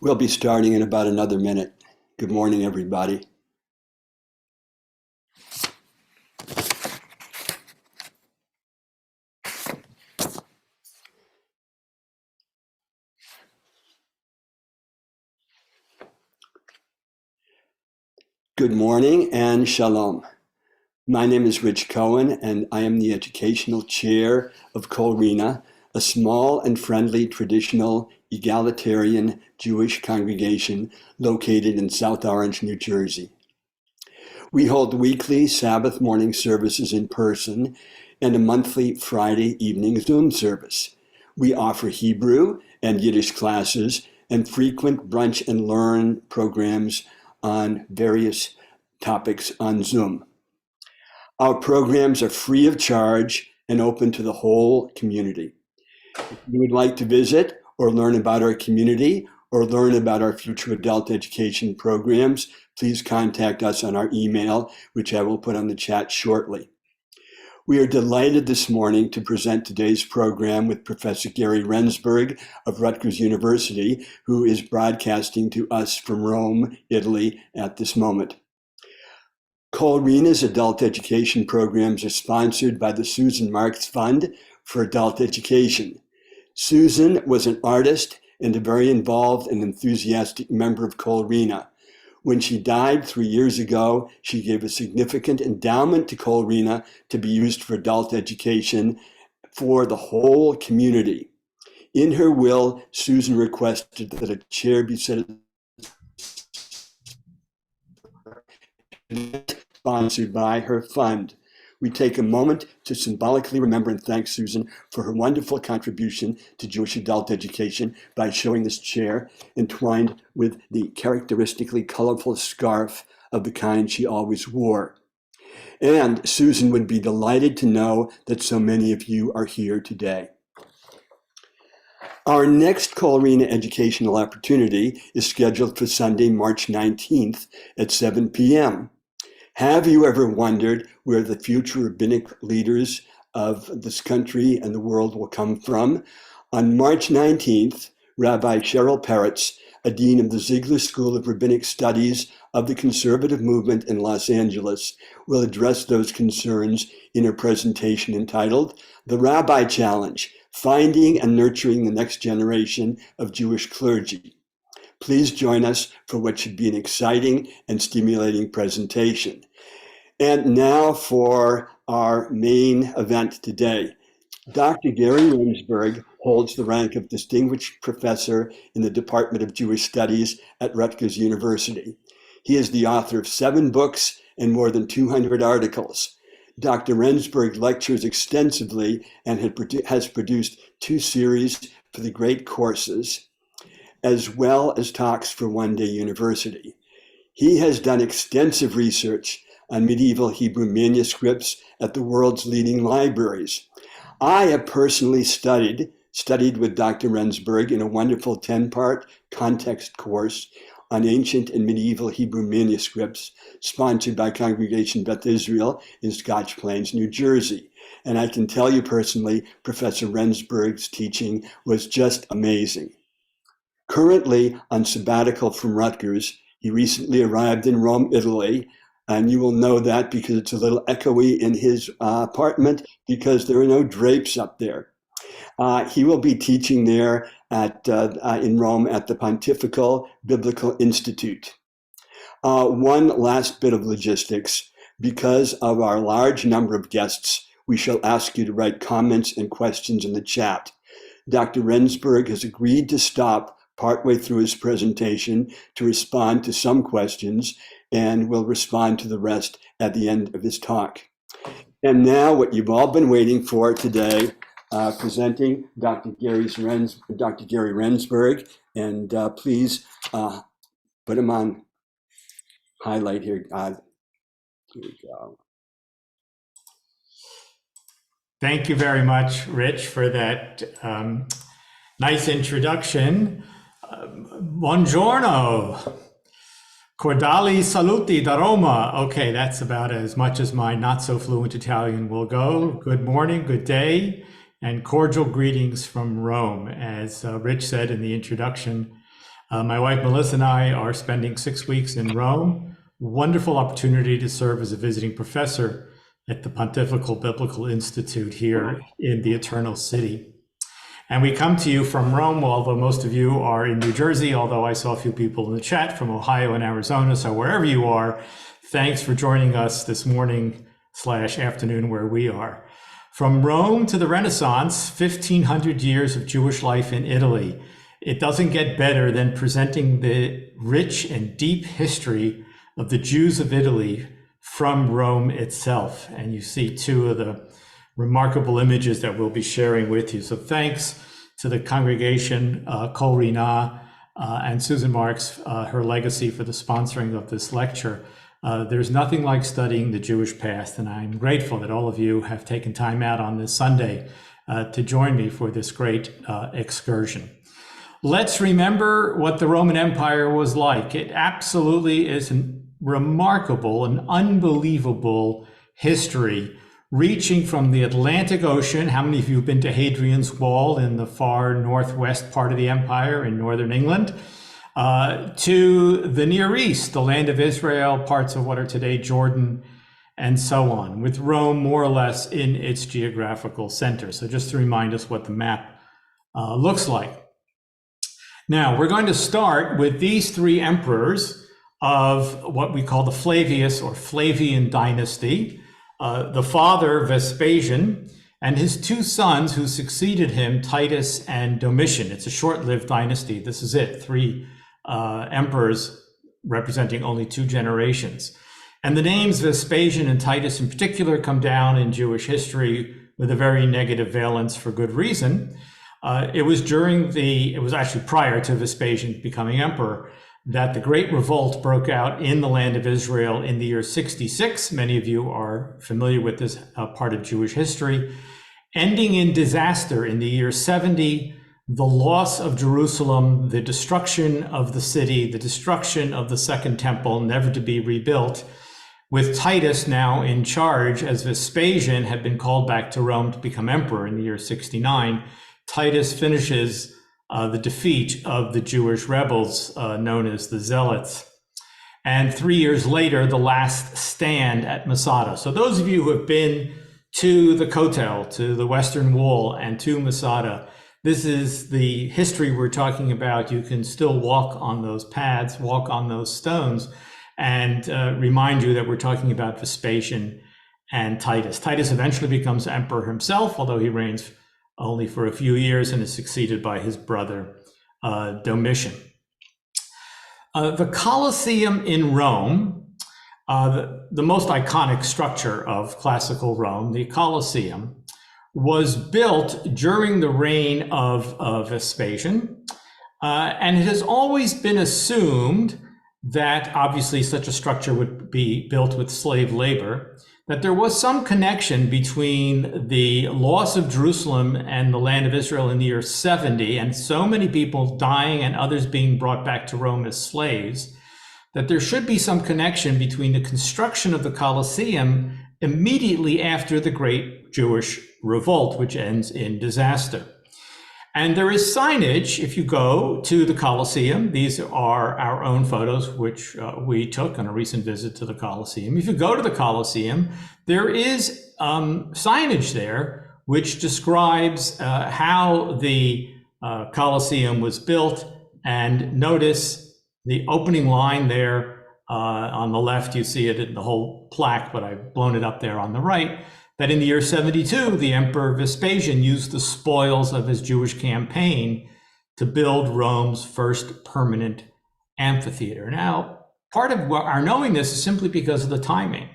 We'll be starting in about another minute. Good morning, everybody. Good morning and shalom. My name is Rich Cohen, and I am the educational chair of Kol Rina, a small and friendly traditional egalitarian Jewish congregation located in South Orange, New Jersey. We hold weekly Sabbath morning services in person and a monthly Friday evening Zoom service. We offer Hebrew and Yiddish classes and frequent brunch and learn programs on various topics on Zoom. Our programs are free of charge and open to the whole community. If you would like to visit or learn about our community or learn about our future adult education programs, please contact us on our email, which I will put on the chat shortly. We are delighted this morning to present today's program with Professor Gary Rensburg of Rutgers University, who is broadcasting to us from Rome, Italy at this moment. Kol Rina's adult education programs are sponsored by the Susan Marks Fund for Adult Education. Susan was an artist and a very involved and enthusiastic member of Kol Rina. When she died 3 years ago, she gave a significant endowment to Kol Rina to be used for adult education for the whole community. In her will, Susan requested that a chair be set sponsored by her fund. We take a moment to symbolically remember and thank Susan for her wonderful contribution to Jewish adult education by showing this chair entwined with the characteristically colorful scarf of the kind she always wore. And Susan would be delighted to know that so many of you are here today. Our next Kol Rina educational opportunity is scheduled for Sunday, March 19th at 7 p.m. Have you ever wondered where the future rabbinic leaders of this country and the world will come from? On March 19th, Rabbi Cheryl Peretz, a dean of the Ziegler School of Rabbinic Studies of the Conservative Movement in Los Angeles, will address those concerns in a presentation entitled The Rabbi Challenge: Finding and Nurturing the Next Generation of Jewish Clergy. Please join us for what should be an exciting and stimulating presentation. And now for our main event today. Dr. Gary Rensburg holds the rank of Distinguished Professor in the Department of Jewish Studies at Rutgers University. He is the author of 7 books and more than 200 articles. Dr. Rensburg lectures extensively and has produced 2 series for the Great Courses, as well as talks for One Day University. He has done extensive research on medieval Hebrew manuscripts at the world's leading libraries. I have personally studied with Dr. Rensburg in a wonderful 10-part context course on ancient and medieval Hebrew manuscripts sponsored by Congregation Beth Israel in Scotch Plains, New Jersey. And I can tell you personally, Professor Rensburg's teaching was just amazing. Currently on sabbatical from Rutgers, he recently arrived in Rome, Italy, and you will know that because it's a little echoey in his apartment because there are no drapes up there. He will be teaching there in Rome at the Pontifical Biblical Institute. One last bit of logistics. Because of our large number of guests, we shall ask you to write comments and questions in the chat. Dr. Rensburg has agreed to stop partway through his presentation to respond to some questions and will respond to the rest at the end of his talk. And now what you've all been waiting for today, presenting Dr. Gary Rensburg, and please put him on highlight here. Here we go. Thank you very much, Rich, for that nice introduction. Buongiorno. Cordiali saluti da Roma. Okay, that's about as much as my not so fluent Italian will go. Good morning, good day, and cordial greetings from Rome. As Rich said in the introduction, My wife Melissa and I are spending 6 weeks in Rome. Wonderful opportunity to serve as a visiting professor at the Pontifical Biblical Institute here in the Eternal City. And we come to you from Rome, although most of you are in New Jersey, although I saw a few people in the chat from Ohio and Arizona. So wherever you are, thanks for joining us this morning/afternoon where we are. From Rome to the Renaissance, 1,500 years of Jewish life in Italy. It doesn't get better than presenting the rich and deep history of the Jews of Italy from Rome itself. And you see two of the remarkable images that we'll be sharing with you. So thanks to the congregation, Kol Rina, and Susan Marks, her legacy for the sponsoring of this lecture. There's nothing like studying the Jewish past, and I'm grateful that all of you have taken time out on this Sunday to join me for this great excursion. Let's remember what the Roman Empire was like. It absolutely is a remarkable and unbelievable history reaching from the Atlantic Ocean. How many of you have been to Hadrian's Wall in the far northwest part of the empire in northern England? To the Near East, the land of Israel, parts of what are today Jordan, and so on, with Rome more or less in its geographical center. So just to remind us what the map looks like. Now, we're going to start with these three emperors of what we call the Flavius or Flavian dynasty. The father, Vespasian, and his two sons who succeeded him, Titus and Domitian. It's a short-lived dynasty. This is it, three emperors representing only two generations. And the names Vespasian and Titus in particular come down in Jewish history with a very negative valence for good reason. It was actually prior to Vespasian becoming emperor that the Great Revolt broke out in the land of Israel in the year 66. Many of you are familiar with this part of Jewish history, ending in disaster in the year 70, the loss of Jerusalem, the destruction of the city, the destruction of the Second Temple, never to be rebuilt, with Titus now in charge as Vespasian had been called back to Rome to become emperor in the year 69. Titus finishes the defeat of the Jewish rebels known as the Zealots. And 3 years later, the last stand at Masada. So those of you who have been to the Kotel, to the Western Wall, and to Masada, this is the history we're talking about. You can still walk on those paths, walk on those stones, and remind you that we're talking about Vespasian and Titus. Titus eventually becomes emperor himself, although he reigns only for a few years and is succeeded by his brother Domitian. The Colosseum in Rome, the most iconic structure of classical Rome, the Colosseum, was built during the reign of Vespasian, and it has always been assumed that obviously such a structure would be built with slave labor, that there was some connection between the loss of Jerusalem and the land of Israel in the year 70, and so many people dying and others being brought back to Rome as slaves, that there should be some connection between the construction of the Colosseum immediately after the Great Jewish Revolt, which ends in disaster. And there is signage if you go to the Colosseum. These are our own photos, which we took on a recent visit to the Colosseum. If you go to the Colosseum, there is signage there which describes how the Colosseum was built. And notice the opening line there on the left, you see it in the whole plaque, but I've blown it up there on the right, that in the year 72, the Emperor Vespasian used the spoils of his Jewish campaign to build Rome's first permanent amphitheater. Now, part of our knowing this is simply because of the timing.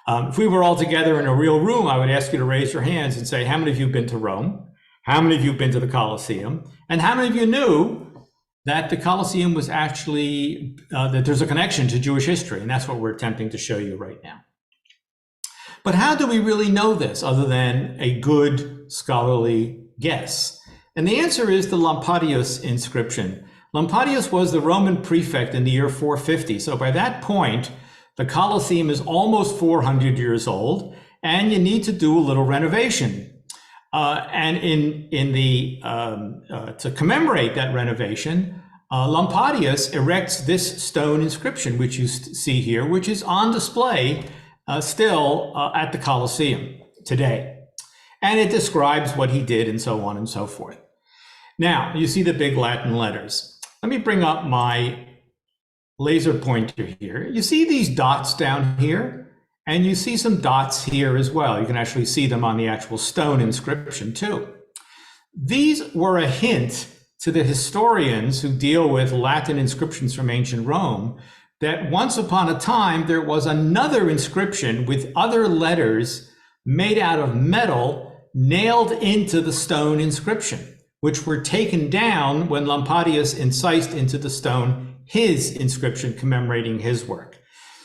If we were all together in a real room, I would ask you to raise your hands and say, how many of you have been to Rome? How many of you have been to the Colosseum? And how many of you knew that the Colosseum was actually, that there's a connection to Jewish history? And that's what we're attempting to show you right now. But how do we really know this other than a good scholarly guess? And the answer is the Lampadius inscription. Lampadius was the Roman prefect in the year 450. So by that point, the Colosseum is almost 400 years old, and you need to do a little renovation. And to commemorate that renovation, Lampadius erects this stone inscription, which you see here, which is on display still at the Colosseum today. And it describes what he did and so on and so forth. Now, you see the big Latin letters. Let me bring up my laser pointer here. You see these dots down here? And you see some dots here as well. You can actually see them on the actual stone inscription too. These were a hint to the historians who deal with Latin inscriptions from ancient Rome that once upon a time there was another inscription with other letters made out of metal nailed into the stone inscription, which were taken down when Lampadius incised into the stone his inscription commemorating his work.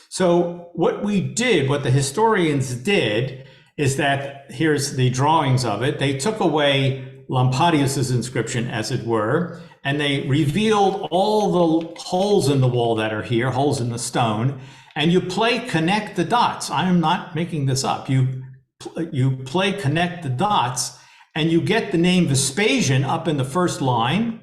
So what the historians did, is that here's the drawings of it. They took away Lampadius's inscription, as it were, and they revealed all the holes in the wall that are here, holes in the stone, and you play connect the dots. I am not making this up. You play connect the dots, and you get the name Vespasian up in the first line,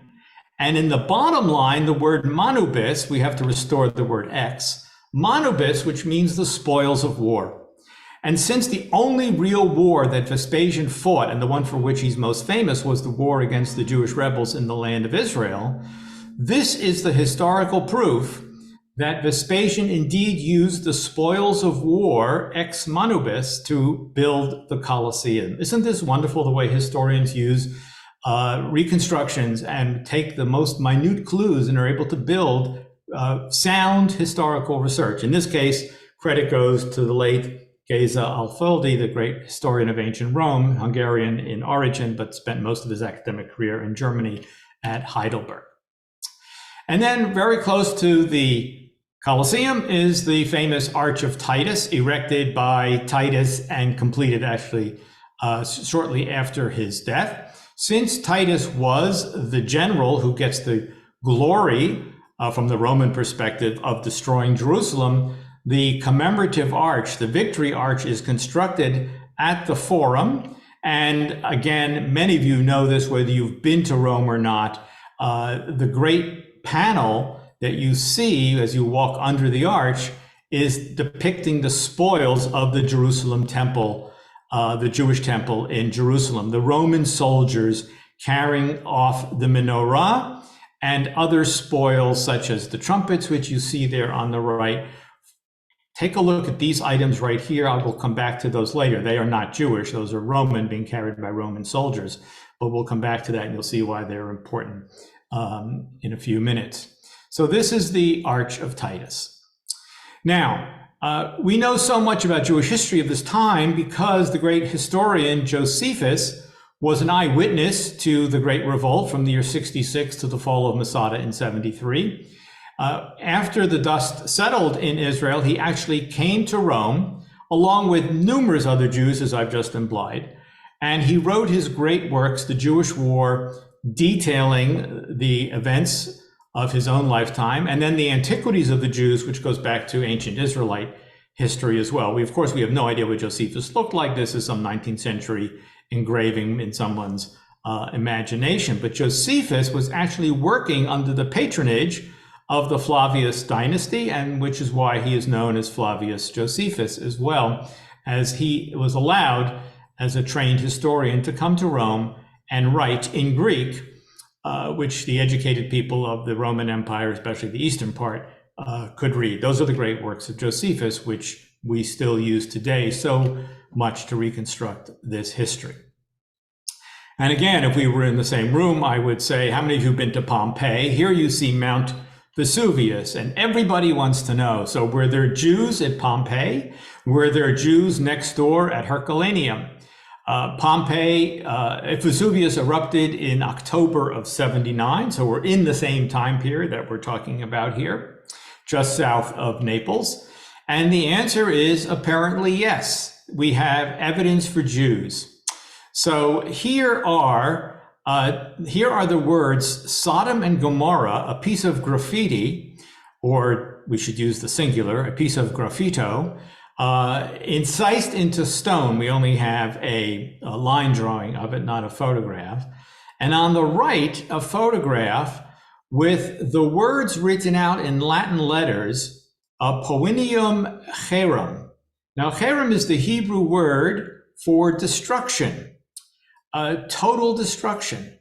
and in the bottom line, the word manubis, we have to restore the word X, manubis, which means the spoils of war. And since the only real war that Vespasian fought, and the one for which he's most famous, was the war against the Jewish rebels in the land of Israel, this is the historical proof that Vespasian indeed used the spoils of war, ex manubis, to build the Colosseum. Isn't this wonderful, the way historians use reconstructions and take the most minute clues and are able to build sound historical research? In this case, credit goes to the late Geza Alfoldi, the great historian of ancient Rome, Hungarian in origin, but spent most of his academic career in Germany at Heidelberg. And then very close to the Colosseum is the famous Arch of Titus, erected by Titus and completed actually shortly after his death. Since Titus was the general who gets the glory from the Roman perspective of destroying Jerusalem, the commemorative arch, the victory arch, is constructed at the Forum. And again, many of you know this, whether you've been to Rome or not. The great panel that you see as you walk under the arch is depicting the spoils of the Jerusalem temple, the Jewish temple in Jerusalem, the Roman soldiers carrying off the menorah and other spoils such as the trumpets, which you see there on the right. Take a look at these items right here. I will come back to those later. They are not Jewish. Those are Roman, being carried by Roman soldiers. But we'll come back to that and you'll see why they're important in a few minutes. So this is the Arch of Titus. Now, we know so much about Jewish history of this time because the great historian Josephus was an eyewitness to the Great Revolt from the year 66 to the fall of Masada in 73. After the dust settled in Israel, he actually came to Rome, along with numerous other Jews, as I've just implied, and he wrote his great works, The Jewish War, detailing the events of his own lifetime, and then the Antiquities of the Jews, which goes back to ancient Israelite history as well. Of course, we have no idea what Josephus looked like. This is some 19th century engraving in someone's imagination. But Josephus was actually working under the patronage of the Flavius dynasty, and which is why he is known as Flavius Josephus as well, as he was allowed as a trained historian to come to Rome and write in Greek, which the educated people of the Roman Empire, especially the eastern part, could read. Those are the great works of Josephus, which we still use today so much to reconstruct this history. And again, if we were in the same room, I would say, how many of you have been to Pompeii? Here you see Mount Vesuvius, and everybody wants to know, so were there Jews at Pompeii? Were there Jews next door at Herculaneum? Vesuvius erupted in October of 79, so we're in the same time period that we're talking about here, just south of Naples. And the answer is apparently yes. We have evidence for Jews. So here are the words Sodom and Gomorrah, a piece of graffiti, or we should use the singular, a piece of graffito, incised into stone. We only have a line drawing of it, not a photograph. And on the right, a photograph with the words written out in Latin letters, Poenium Cherum. Now, Cherum is the Hebrew word for destruction, total destruction.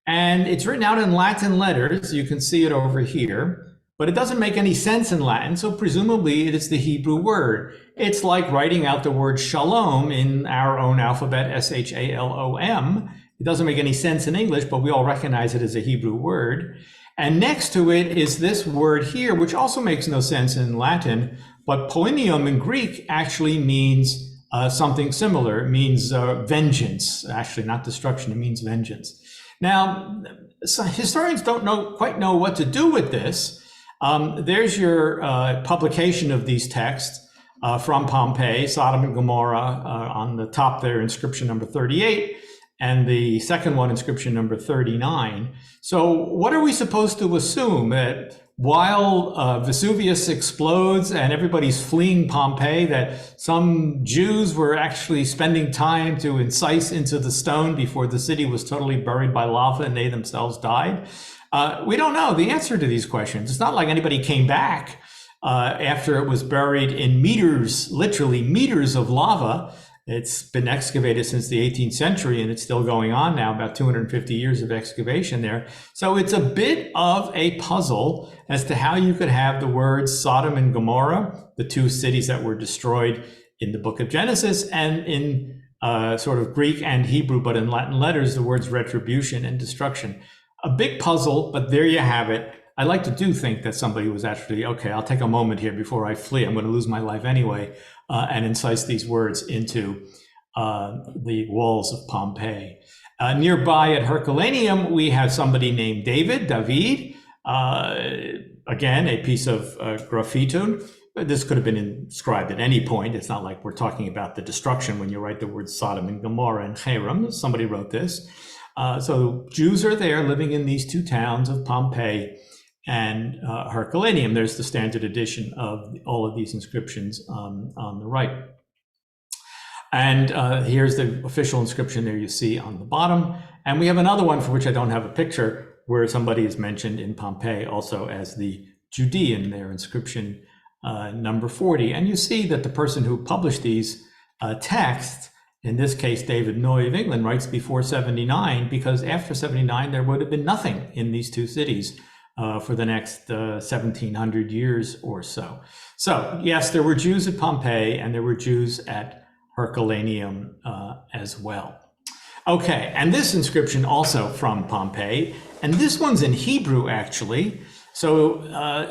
And it's written out in Latin letters. You can see it over here, but it doesn't make any sense in Latin. So presumably it is the Hebrew word. It's like writing out the word shalom in our own alphabet, S-H-A-L-O-M. It doesn't make any sense in English, but we all recognize it as a Hebrew word. And next to it is this word here, which also makes no sense in Latin, but poenium in Greek actually means something similar. It means vengeance. Actually, not destruction, it means vengeance. Now, historians don't quite know what to do with this. There's your publication of these texts from Pompeii, Sodom and Gomorrah, on the top there, inscription number 38, and the second one, inscription number 39. So what are we supposed to assume? That while Vesuvius explodes and everybody's fleeing Pompeii, that some Jews were actually spending time to incise into the stone before the city was totally buried by lava and they themselves died? We don't know the answer to these questions. It's not like anybody came back after it was buried in meters, literally meters of lava. It's been excavated since the 18th century and it's still going on now, about 250 years of excavation there. So it's a bit of a puzzle as to how you could have the words Sodom and Gomorrah, the two cities that were destroyed in the book of Genesis, and in sort of Greek and Hebrew, but in Latin letters, the words retribution and destruction. A big puzzle, but there you have it. I like to think that somebody was actually, okay, I'll take a moment here before I flee. I'm going to lose my life anyway, and incise these words into the walls of Pompeii. Nearby at Herculaneum, we have somebody named David. Again, a piece of graffiti. This could have been inscribed at any point. It's not like we're talking about the destruction when you write the words Sodom and Gomorrah and Cherum. Somebody wrote this. So Jews are there living in these two towns of Pompeii and Herculaneum. There's the standard edition of all of these inscriptions on the right. And here's the official inscription there you see on the bottom. And we have another one for which I don't have a picture, where somebody is mentioned in Pompeii also as the Judean, their inscription number 40. And you see that the person who published these texts, in this case, David Noy of England, writes before 79, because after 79, there would have been nothing in these two cities for the next 1700 years or so. So yes, there were Jews at Pompeii and there were Jews at Herculaneum as well. Okay, and this inscription also from Pompeii, and this one's in Hebrew actually. So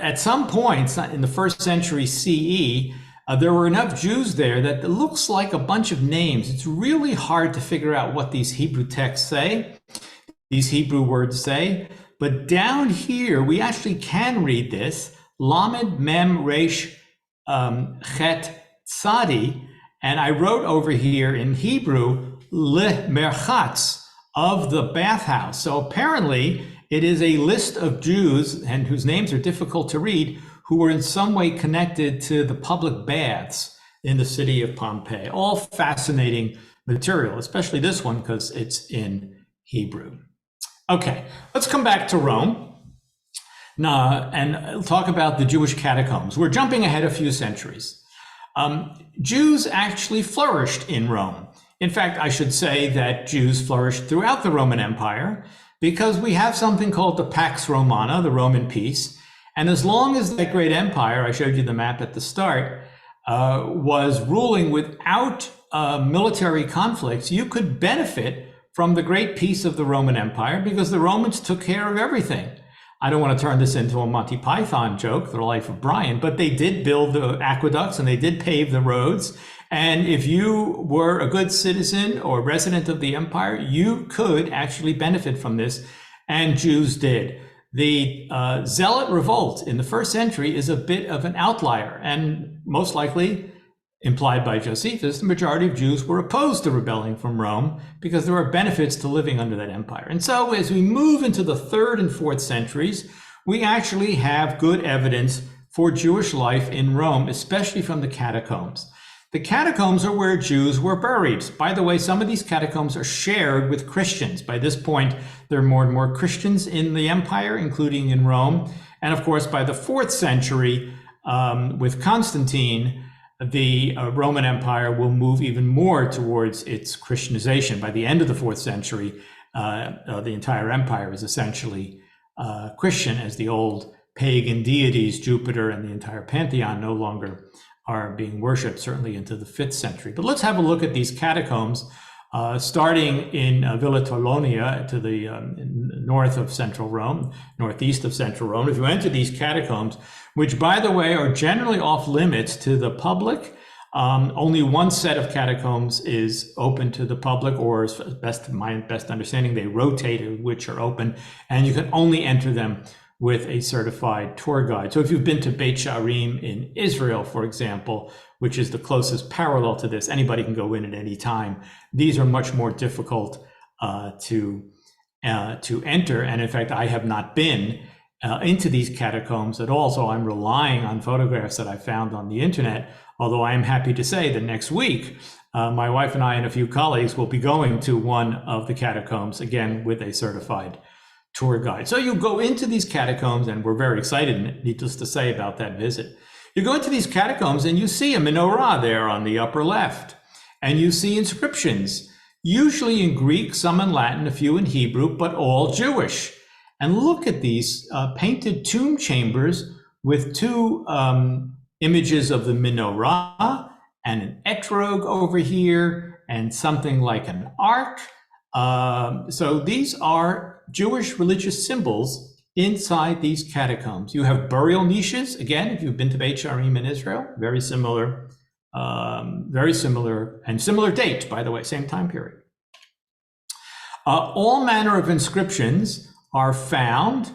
at some points in the first century CE, there were enough Jews there that it looks like a bunch of names. It's really hard to figure out what these Hebrew texts say, these Hebrew words say. But down here, we actually can read this, Lamed Mem Resh Chet Tzadi, and I wrote over here in Hebrew, Le Merchatz, of the bathhouse. So apparently it is a list of Jews, and whose names are difficult to read, who were in some way connected to the public baths in the city of Pompeii. All fascinating material, especially this one because it's in Hebrew. Okay, let's come back to Rome now and talk about the Jewish catacombs. We're jumping ahead a few centuries. Jews actually flourished in Rome. In fact, I should say that Jews flourished throughout the Roman Empire because we have something called the Pax Romana, the Roman peace. And as long as that great empire, I showed you the map at the start, was ruling without military conflicts, you could benefit from the great peace of the Roman Empire because the Romans took care of everything. I don't want to turn this into a Monty Python joke, The Life of Brian, but they did build the aqueducts and they did pave the roads. And if you were a good citizen or resident of the empire, you could actually benefit from this, and Jews did. The Zealot revolt in the first century is a bit of an outlier, and most likely, implied by Josephus, the majority of Jews were opposed to rebelling from Rome because there were benefits to living under that empire. And so as we move into the 3rd and 4th centuries, we actually have good evidence for Jewish life in Rome, especially from the catacombs. The catacombs are where Jews were buried. By the way, some of these catacombs are shared with Christians. By this point, there are more and more Christians in the empire, including in Rome. And of course, by the 4th century, with Constantine, the Roman Empire will move even more towards its Christianization. By the end of the 4th century, the entire empire is essentially Christian, as the old pagan deities, Jupiter and the entire pantheon, no longer are being worshipped, certainly into the 5th century. But let's have a look at these catacombs, starting in Villa Torlonia to the north of central Rome, northeast of central Rome. If you enter these catacombs, which by the way are generally off limits to the public, only one set of catacombs is open to the public, or as my best understanding, they rotate, which are open, and you can only enter them with a certified tour guide. So if you've been to Beit Sha'arim in Israel, for example, which is the closest parallel to this, anybody can go in at any time. These are much more difficult to enter. And in fact, I have not been into these catacombs at all. So I'm relying on photographs that I found on the internet. Although I am happy to say that next week, my wife and I and a few colleagues will be going to one of the catacombs, again, with a certified tour guide. So you go into these catacombs, and we're very excited, needless to say, about that visit. You go into these catacombs and you see a menorah there on the upper left, and you see inscriptions, usually in Greek, some in Latin, a few in Hebrew, but all Jewish. And look at these painted tomb chambers with two images of the menorah and an etrog over here and something like an ark. So these are Jewish religious symbols inside these catacombs. You have burial niches. Again, if you've been to Beit Sha'arim in Israel, very similar, and similar date, by the way, same time period. All manner of inscriptions are found.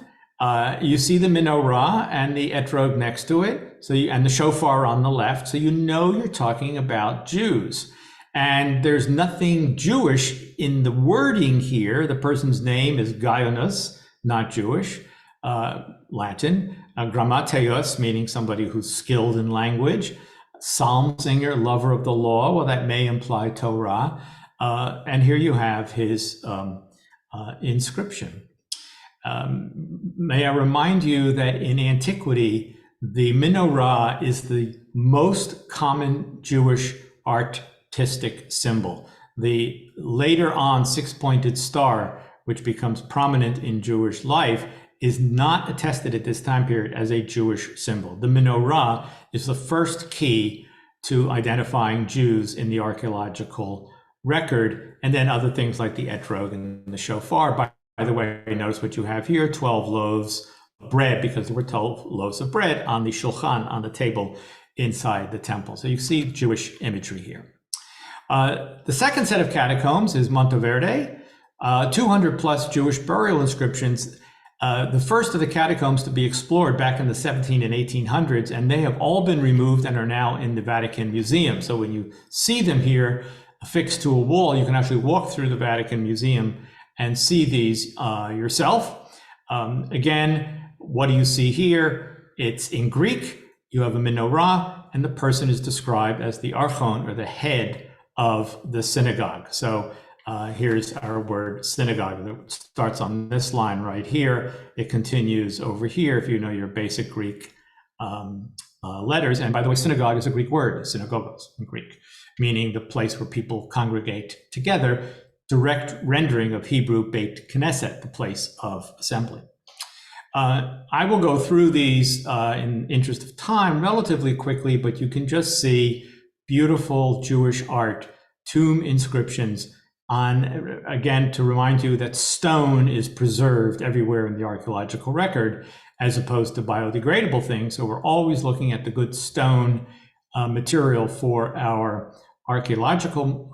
You see the menorah and the etrog next to it, and the shofar on the left, so you know you're talking about Jews. And there's nothing Jewish in the wording here. The person's name is Gaius, not Jewish, Latin. Grammateus, meaning somebody who's skilled in language. Psalm singer, lover of the law. Well, that may imply Torah. And here you have his inscription. May I remind you that in antiquity, the menorah is the most common Jewish artistic symbol. The later on 6-pointed star, which becomes prominent in Jewish life, is not attested at this time period as a Jewish symbol. The menorah is the first key to identifying Jews in the archaeological record, and then other things like the etrog and the shofar. By the way, notice what you have here, 12 loaves of bread, because there were 12 loaves of bread on the shulchan, on the table inside the temple. So you see Jewish imagery here. The second set of catacombs is Monteverde, 200 plus Jewish burial inscriptions. The first of the catacombs to be explored back in the 17 and 1800s, and they have all been removed and are now in the Vatican Museum. So when you see them here affixed to a wall, you can actually walk through the Vatican Museum and see these yourself. Again, what do you see here? It's in Greek. You have a menorah, and the person is described as the archon, or the head of the synagogue. So here's our word synagogue. It starts on this line right here. It continues over here if you know your basic Greek letters. And by the way, synagogue is a Greek word, synagogos in Greek, meaning the place where people congregate together. Direct rendering of Hebrew Beit Knesset, the place of assembly. I will go through these in interest of time relatively quickly, but you can just see beautiful Jewish art, tomb inscriptions on, again, to remind you that stone is preserved everywhere in the archaeological record, as opposed to biodegradable things. So we're always looking at the good stone material for our archaeological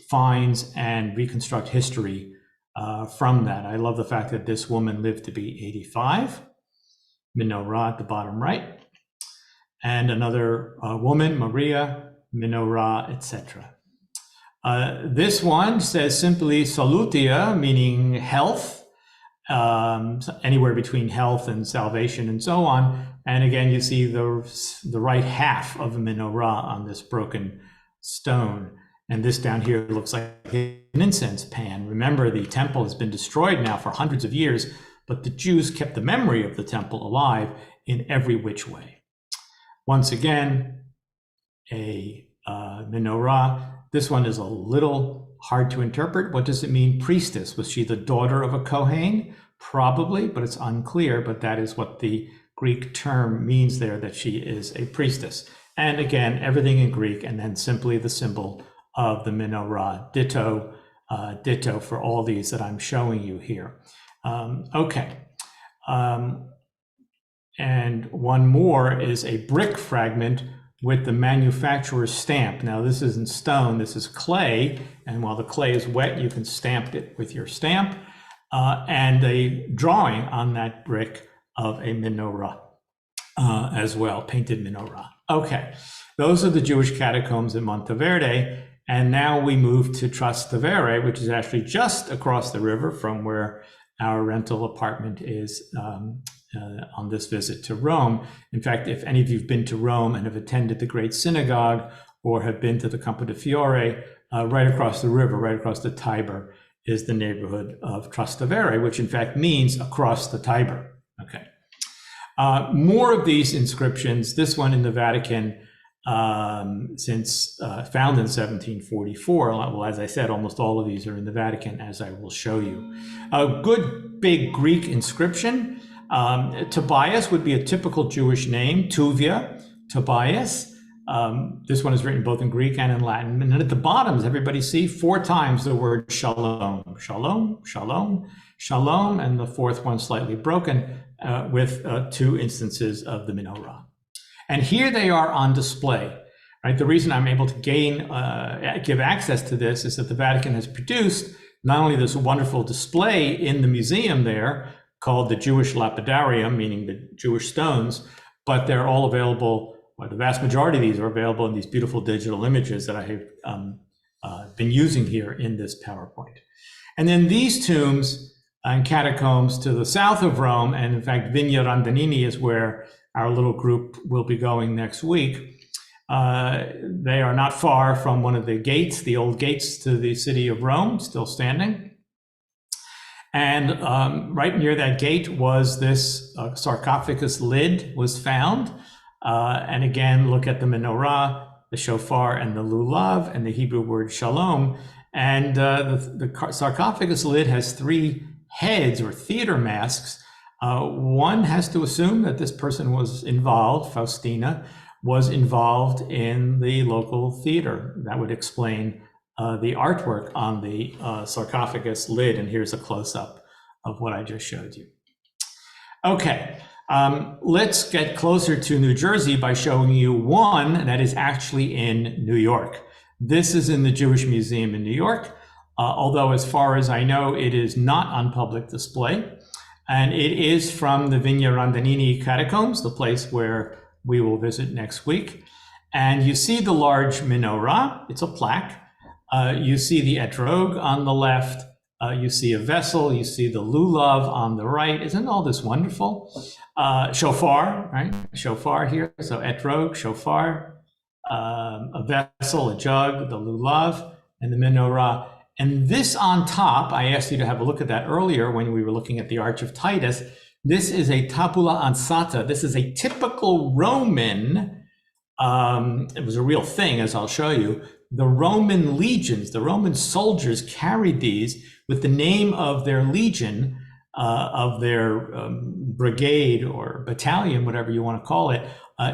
finds and reconstruct history from that. I love the fact that this woman lived to be 85, menorah at the bottom right, and another woman, Maria, menorah, etc. This one says simply salutia, meaning health, anywhere between health and salvation and so on. And again, you see the right half of a menorah on this broken stone. And this down here looks like an incense pan. Remember, the temple has been destroyed now for hundreds of years, but the Jews kept the memory of the temple alive in every which way. Once again, a menorah. This one is a little hard to interpret. What does it mean, priestess? Was she the daughter of a Kohen? Probably, but it's unclear, but that is what the Greek term means there, that she is a priestess. And again, everything in Greek, and then simply the symbol of the menorah, ditto, ditto for all these that I'm showing you here. Okay. And one more is a brick fragment with the manufacturer's stamp. Now, this isn't stone, this is clay. And while the clay is wet, you can stamp it with your stamp. And a drawing on that brick of a menorah as well, painted menorah. Okay, those are the Jewish catacombs in Monteverde. And now we move to Trastevere, which is actually just across the river from where our rental apartment is on this visit to Rome. In fact, if any of you have been to Rome and have attended the Great Synagogue or have been to the Campo di Fiore, right across the river, right across the Tiber, is the neighborhood of Trastevere, which in fact means across the Tiber. Okay. More of these inscriptions, this one in the Vatican, since found in 1744. Well, as I said, almost all of these are in the Vatican, as I will show you. A good big Greek inscription. Tobias would be a typical Jewish name, Tuvia, Tobias. This one is written both in Greek and in Latin. And then at the bottom, as everybody see, 4 times the word shalom, shalom, shalom, shalom, and the 4th one slightly broken with 2 instances of the menorah. And here they are on display, right? The reason I'm able to give access to this is that the Vatican has produced not only this wonderful display in the museum there called the Jewish lapidarium, meaning the Jewish stones, but they're all available, well, the vast majority of these are available in these beautiful digital images that I have been using here in this PowerPoint. And then these tombs and catacombs to the south of Rome, and in fact, Vigna Randonini is where our little group will be going next week. They are not far from one of the gates, the old gates to the city of Rome, still standing. And right near that gate was this sarcophagus lid was found. And again, look at the menorah, the shofar, and the lulav, and the Hebrew word shalom. And the sarcophagus lid has 3 heads or theater masks. One has to assume that this person was involved, Faustina, was involved in the local theater. That would explain the artwork on the sarcophagus lid. And here's a close-up of what I just showed you. Okay, let's get closer to New Jersey by showing you one that is actually in New York. This is in the Jewish Museum in New York, although as far as I know, it is not on public display. And it is from the Vigna Randonini catacombs, the place where we will visit next week. And you see the large menorah, it's a plaque. You see the etrog on the left. You see a vessel, you see the lulav on the right. Isn't all this wonderful? Shofar, right? Shofar here, so etrog, shofar, a vessel, a jug, the lulav, and the menorah. And this on top, I asked you to have a look at that earlier when we were looking at the Arch of Titus. This is a tabula ansata. This is a typical Roman, it was a real thing, as I'll show you. The Roman legions, the Roman soldiers carried these with the name of their legion, of their brigade or battalion, whatever you want to call it,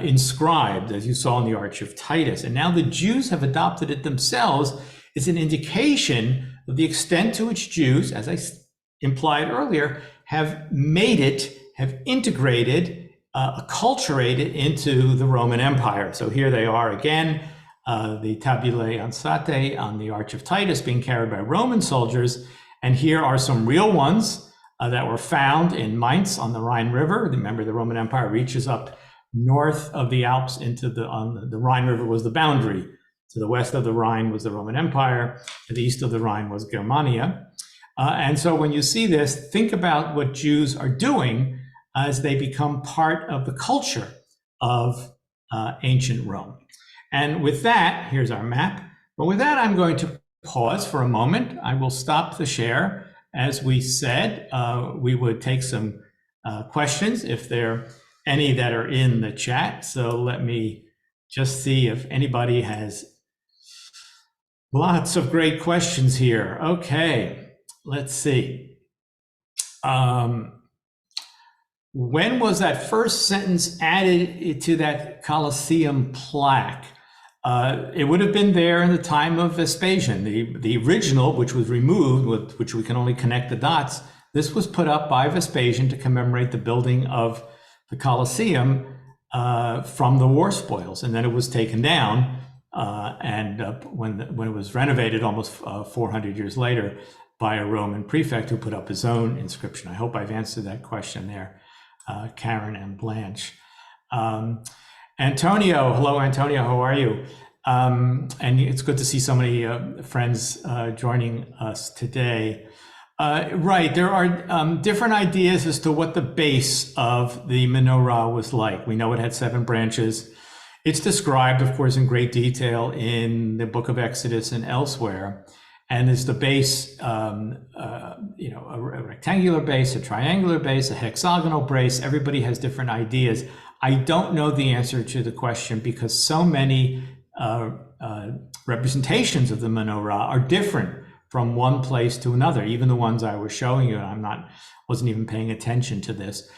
inscribed, as you saw in the Arch of Titus. And now the Jews have adopted it themselves. It's an indication of the extent to which Jews, as I implied earlier, have made it, have integrated, acculturated into the Roman Empire. So here they are again, the tabulae ansatae on the Arch of Titus being carried by Roman soldiers. And here are some real ones that were found in Mainz on the Rhine River. Remember, the Roman Empire reaches up north of the Alps into the Rhine River was the boundary. To the west of the Rhine was the Roman Empire. To the east of the Rhine was Germania. And so when you see this, think about what Jews are doing as they become part of the culture of ancient Rome. And with that, here's our map. But with that, I'm going to pause for a moment. I will stop the share. As we said, we would take some questions if there are any that are in the chat. So let me just see if anybody has lots of great questions here. Okay, let's see. When was that first sentence added to that Colosseum plaque? It would have been there in the time of Vespasian. The original, which was removed, with which we can only connect the dots, this was put up by Vespasian to commemorate the building of the Colosseum from the war spoils, and then it was taken down. When it was renovated almost 400 years later by a Roman prefect who put up his own inscription. I hope I've answered that question there, Karen and Blanche. Antonio, hello Antonio, how are you? And it's good to see so many friends joining us today. Right, there are different ideas as to what the base of the menorah was like. We know it had 7 branches. It's described, of course, in great detail in the book of Exodus and elsewhere. And it's the base, a rectangular base, a triangular base, a hexagonal base. Everybody has different ideas. I don't know the answer to the question because so many representations of the menorah are different from one place to another. Even the ones I was showing you, and wasn't even paying attention to this,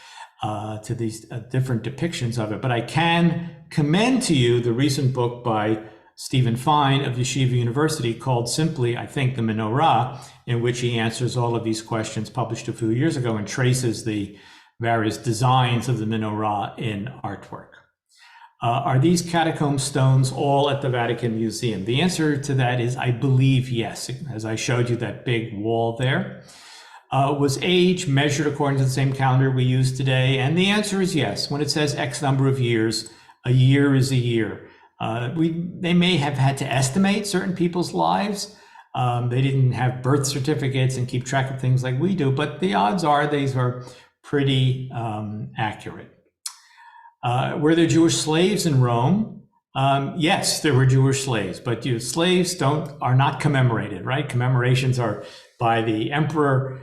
to these different depictions of it. But I can commend to you the recent book by Stephen Fine of Yeshiva University called simply, I think, The Menorah, in which he answers all of these questions, published a few years ago, and traces the various designs of the menorah in artwork. Are these catacomb stones all at the Vatican Museum? The answer to that is, I believe, yes. As I showed you that big wall there. Was age measured according to the same calendar we use today? And the answer is yes. When it says X number of years, a year is a year. They may have had to estimate certain people's lives. They didn't have birth certificates and keep track of things like we do, but the odds are these are pretty accurate. Were there Jewish slaves in Rome? Yes, there were Jewish slaves, but slaves are not commemorated, right? Commemorations are by the emperor,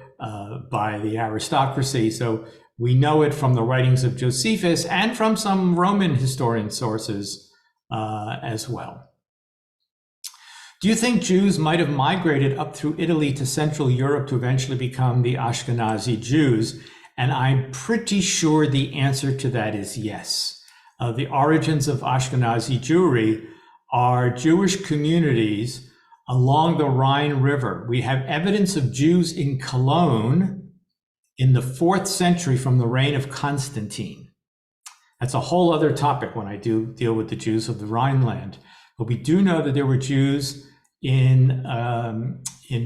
by the aristocracy. So we know it from the writings of Josephus and from some Roman historian sources as well. Do you think Jews might have migrated up through Italy to Central Europe to eventually become the Ashkenazi Jews? And I'm pretty sure the answer to that is yes. The origins of Ashkenazi Jewry are Jewish communities along the Rhine River. We have evidence of Jews in Cologne in the 4th century from the reign of Constantine. That's a whole other topic when I do deal with the Jews of the Rhineland. But we do know that there were Jews in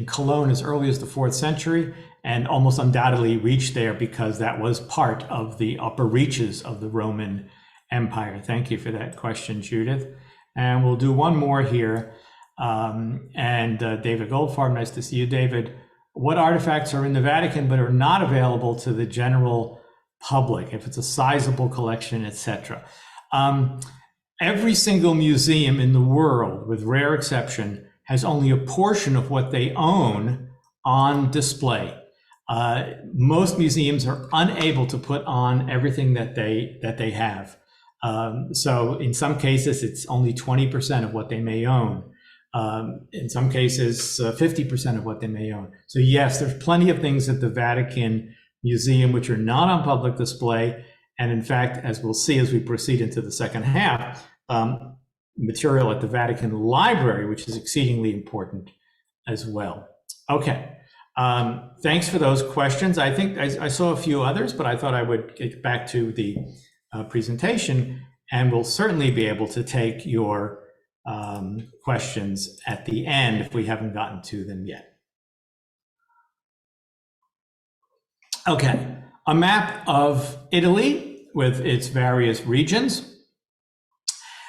Cologne as early as the 4th century, and almost undoubtedly reached there because that was part of the upper reaches of the Roman Empire. Thank you for that question, Judith. And we'll do one more here. David Goldfarb, nice to see you, David. What artifacts are in the Vatican but are not available to the general public, if it's a sizable collection, etc.? Every single museum in the world, with rare exception, has only a portion of what they own on display. Most museums are unable to put on everything that they have. So in some cases, it's only 20% of what they may own. In some cases, 50% of what they may own. So yes, there's plenty of things at the Vatican Museum which are not on public display. And in fact, as we'll see as we proceed into the second half, material at the Vatican Library, which is exceedingly important as well. Okay. Thanks for those questions. I think I saw a few others, but I thought I would get back to the presentation, and we'll certainly be able to take your questions at the end if we haven't gotten to them yet. Okay, a map of Italy with its various regions.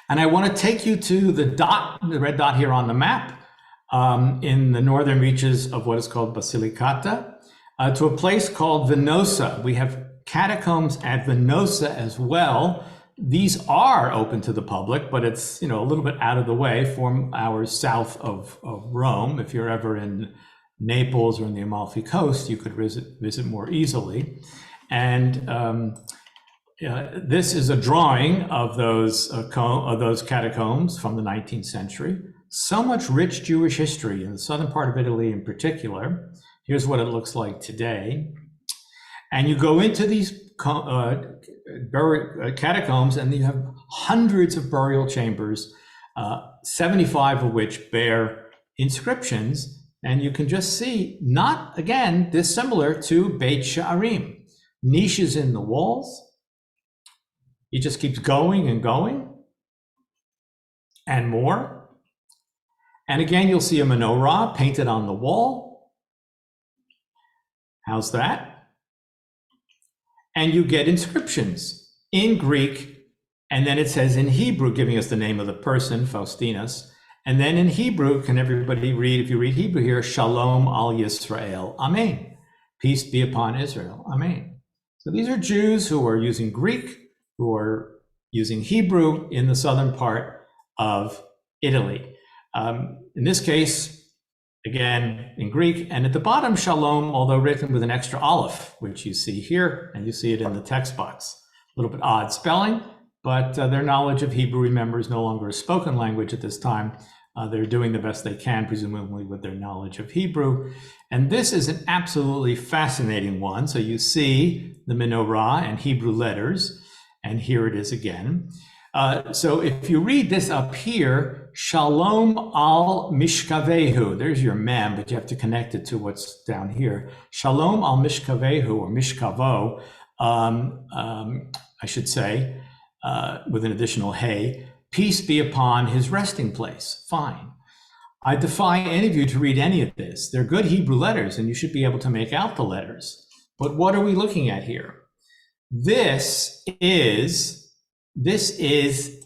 And I want to take you to the red dot here on the map, in the northern reaches of what is called Basilicata, to a place called Venosa. We have catacombs at Venosa as well. These are open to the public, but it's, a little bit out of the way, 4 hours south of Rome. If you're ever in Naples or in the Amalfi Coast, you could visit more easily. And this is a drawing of those catacombs from the 19th century. So much rich Jewish history in the southern part of Italy in particular. Here's what it looks like today. And you go into these catacombs, and you have hundreds of burial chambers, 75 of which bear inscriptions. And you can just see, not, again, dissimilar to Beit Sha'arim. Niches in the walls. It just keeps going and going, and more. And again, you'll see a menorah painted on the wall. How's that? And you get inscriptions in Greek, and then it says in Hebrew, giving us the name of the person, Faustinus. And then in Hebrew, can everybody read, if you read Hebrew here, Shalom al Yisrael, Amen. Peace be upon Israel, Amen. So these are Jews who are using Greek, who are using Hebrew in the southern part of Italy. In this case, again, in Greek, and at the bottom, Shalom, although written with an extra aleph, which you see here, and you see it in the text box. A little bit odd spelling, but their knowledge of Hebrew, remember, is no longer a spoken language at this time. They're doing the best they can, presumably with their knowledge of Hebrew. And this is an absolutely fascinating one. So you see the menorah and Hebrew letters, and here it is again. So if you read this up here, Shalom al Mishkavehu, there's your mem, but you have to connect it to what's down here. Shalom al Mishkavehu, or Mishkavo, I should say, with an additional hey, peace be upon his resting place. Fine. I defy any of you to read any of this. They're good Hebrew letters, and you should be able to make out the letters. But what are we looking at here? This is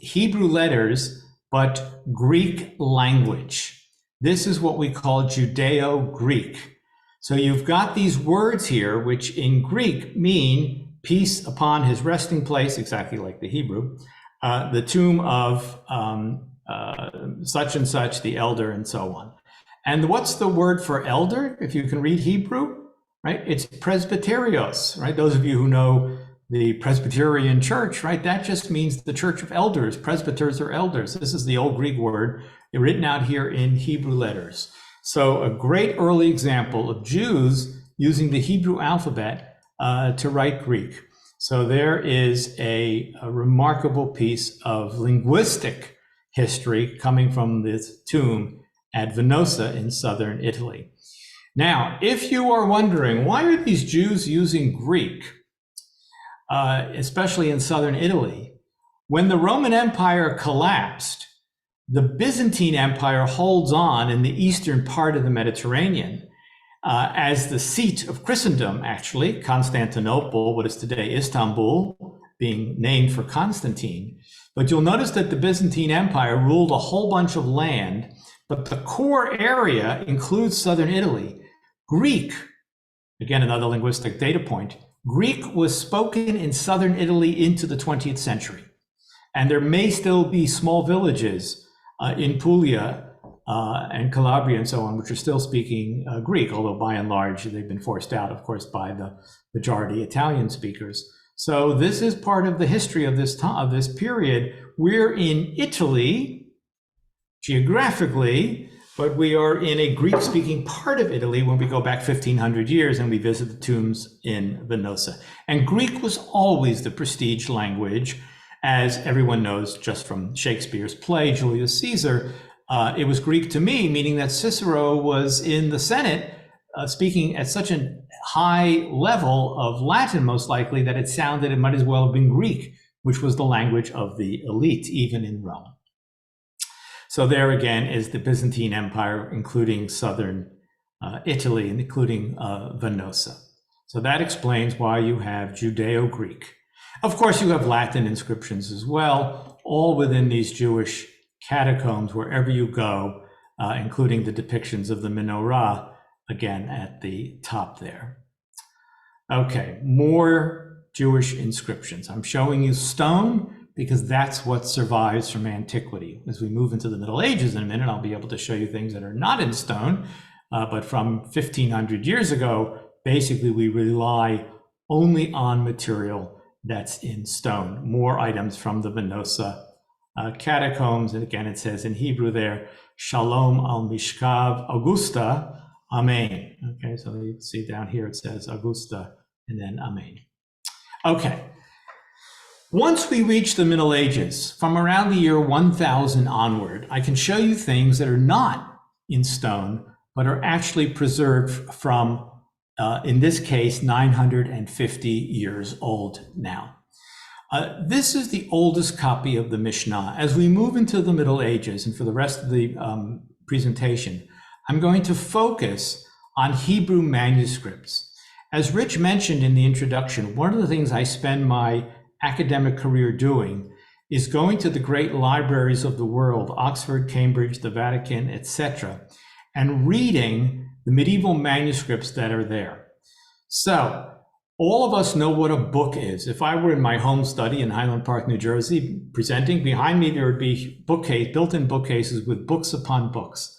Hebrew letters, but Greek language. This is what we call Judeo-Greek. So you've got these words here, which in Greek mean peace upon his resting place, exactly like the Hebrew, the tomb of such and such, the elder, and so on. And what's the word for elder, if you can read Hebrew, right? It's presbyterios, right? Those of you who know the Presbyterian church, right? That just means the church of elders. Presbyters are elders. This is the old Greek word written out here in Hebrew letters. So a great early example of Jews using the Hebrew alphabet to write Greek. So there is a remarkable piece of linguistic history coming from this tomb at Venosa in southern Italy. Now, if you are wondering, why are these Jews using Greek? Especially in southern Italy, when the Roman Empire collapsed, the Byzantine Empire holds on in the eastern part of the Mediterranean as the seat of Christendom, actually. Constantinople, what is today Istanbul, being named for Constantine. But you'll notice that the Byzantine Empire ruled a whole bunch of land, but the core area includes southern Italy. Greek, again, another linguistic data point, Greek was spoken in southern Italy into the 20th century. And there may still be small villages in Puglia and Calabria and so on, which are still speaking Greek, although by and large, they've been forced out, of course, by the majority Italian speakers. So this is part of the history of this time, of this period. We're in Italy, geographically, but we are in a Greek-speaking part of Italy when we go back 1,500 years and we visit the tombs in Venosa. And Greek was always the prestige language, as everyone knows just from Shakespeare's play, Julius Caesar. It was Greek to me, meaning that Cicero was in the Senate speaking at such a high level of Latin, most likely, that it sounded it might as well have been Greek, which was the language of the elite, even in Rome. So there again is the Byzantine Empire, including southern Italy, and including Venosa. So that explains why you have Judeo-Greek. Of course, you have Latin inscriptions as well, all within these Jewish catacombs, wherever you go, including the depictions of the menorah, again, at the top there. Okay, more Jewish inscriptions. I'm showing you stone because that's what survives from antiquity. As we move into the Middle Ages in a minute, I'll be able to show you things that are not in stone, but from 1500 years ago, basically we rely only on material that's in stone. More items from the Venosa catacombs, and again it says in Hebrew there, Shalom al Mishkav Augusta, Amen. Okay, so you can see down here it says Augusta and then Amen. Okay. Once we reach the Middle Ages, from around the year 1000 onward, I can show you things that are not in stone, but are actually preserved from, in this case, 950 years old now. This is the oldest copy of the Mishnah. As we move into the Middle Ages, and for the rest of the presentation, I'm going to focus on Hebrew manuscripts. As Rich mentioned in the introduction, one of the things I spend my academic career doing is going to the great libraries of the world, Oxford, Cambridge, the Vatican, etc., and reading the medieval manuscripts that are there. So all of us know what a book is. If I were in my home study in Highland Park, New Jersey, presenting, behind me there would be built-in bookcases with books upon books.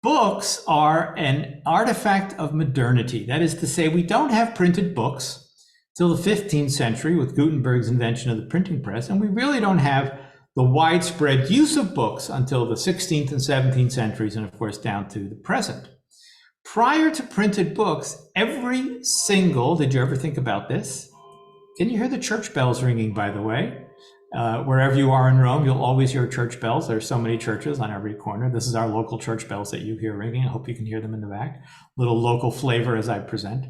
Books are an artifact of modernity. That is to say, we don't have printed books till the 15th century with Gutenberg's invention of the printing press, and we really don't have the widespread use of books until the 16th and 17th centuries, and of course down to the present. Prior to printed books, every single, did you ever think about this? Can you hear the church bells ringing, by the way? Wherever you are in Rome, you'll always hear church bells. There's so many churches on every corner. This is our local church bells that you hear ringing. I hope you can hear them in the back. Little local flavor as I present.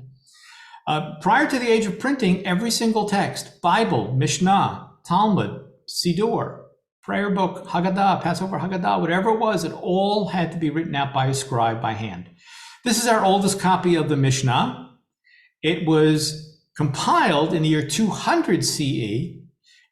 Prior to the age of printing, every single text, Bible, Mishnah, Talmud, Siddur, prayer book, Haggadah, Passover Haggadah, whatever it was, it all had to be written out by a scribe by hand. This is our oldest copy of the Mishnah. It was compiled in the year 200 CE.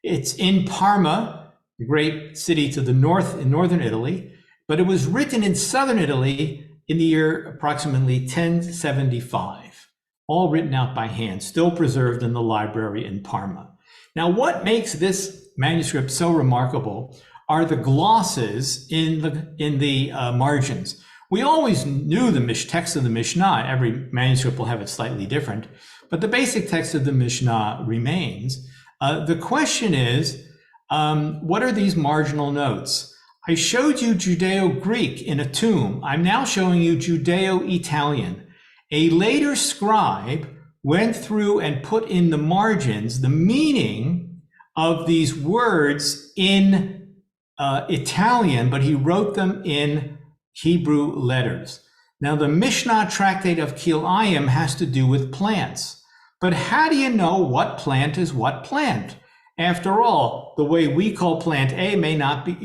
It's in Parma, the great city to the north in northern Italy, but it was written in southern Italy in the year approximately 1075, all written out by hand, still preserved in the library in Parma. Now, what makes this manuscript so remarkable are the glosses in the margins. We always knew the text of the Mishnah. Every manuscript will have it slightly different, but the basic text of the Mishnah remains. The question is, what are these marginal notes? I showed you Judeo-Greek in a tomb. I'm now showing you Judeo-Italian. A later scribe went through and put in the margins the meaning of these words in Italian, but he wrote them in Hebrew letters. Now, the Mishnah tractate of Kilayim has to do with plants. But how do you know what plant is what plant? After all, the way we call plant A may not be,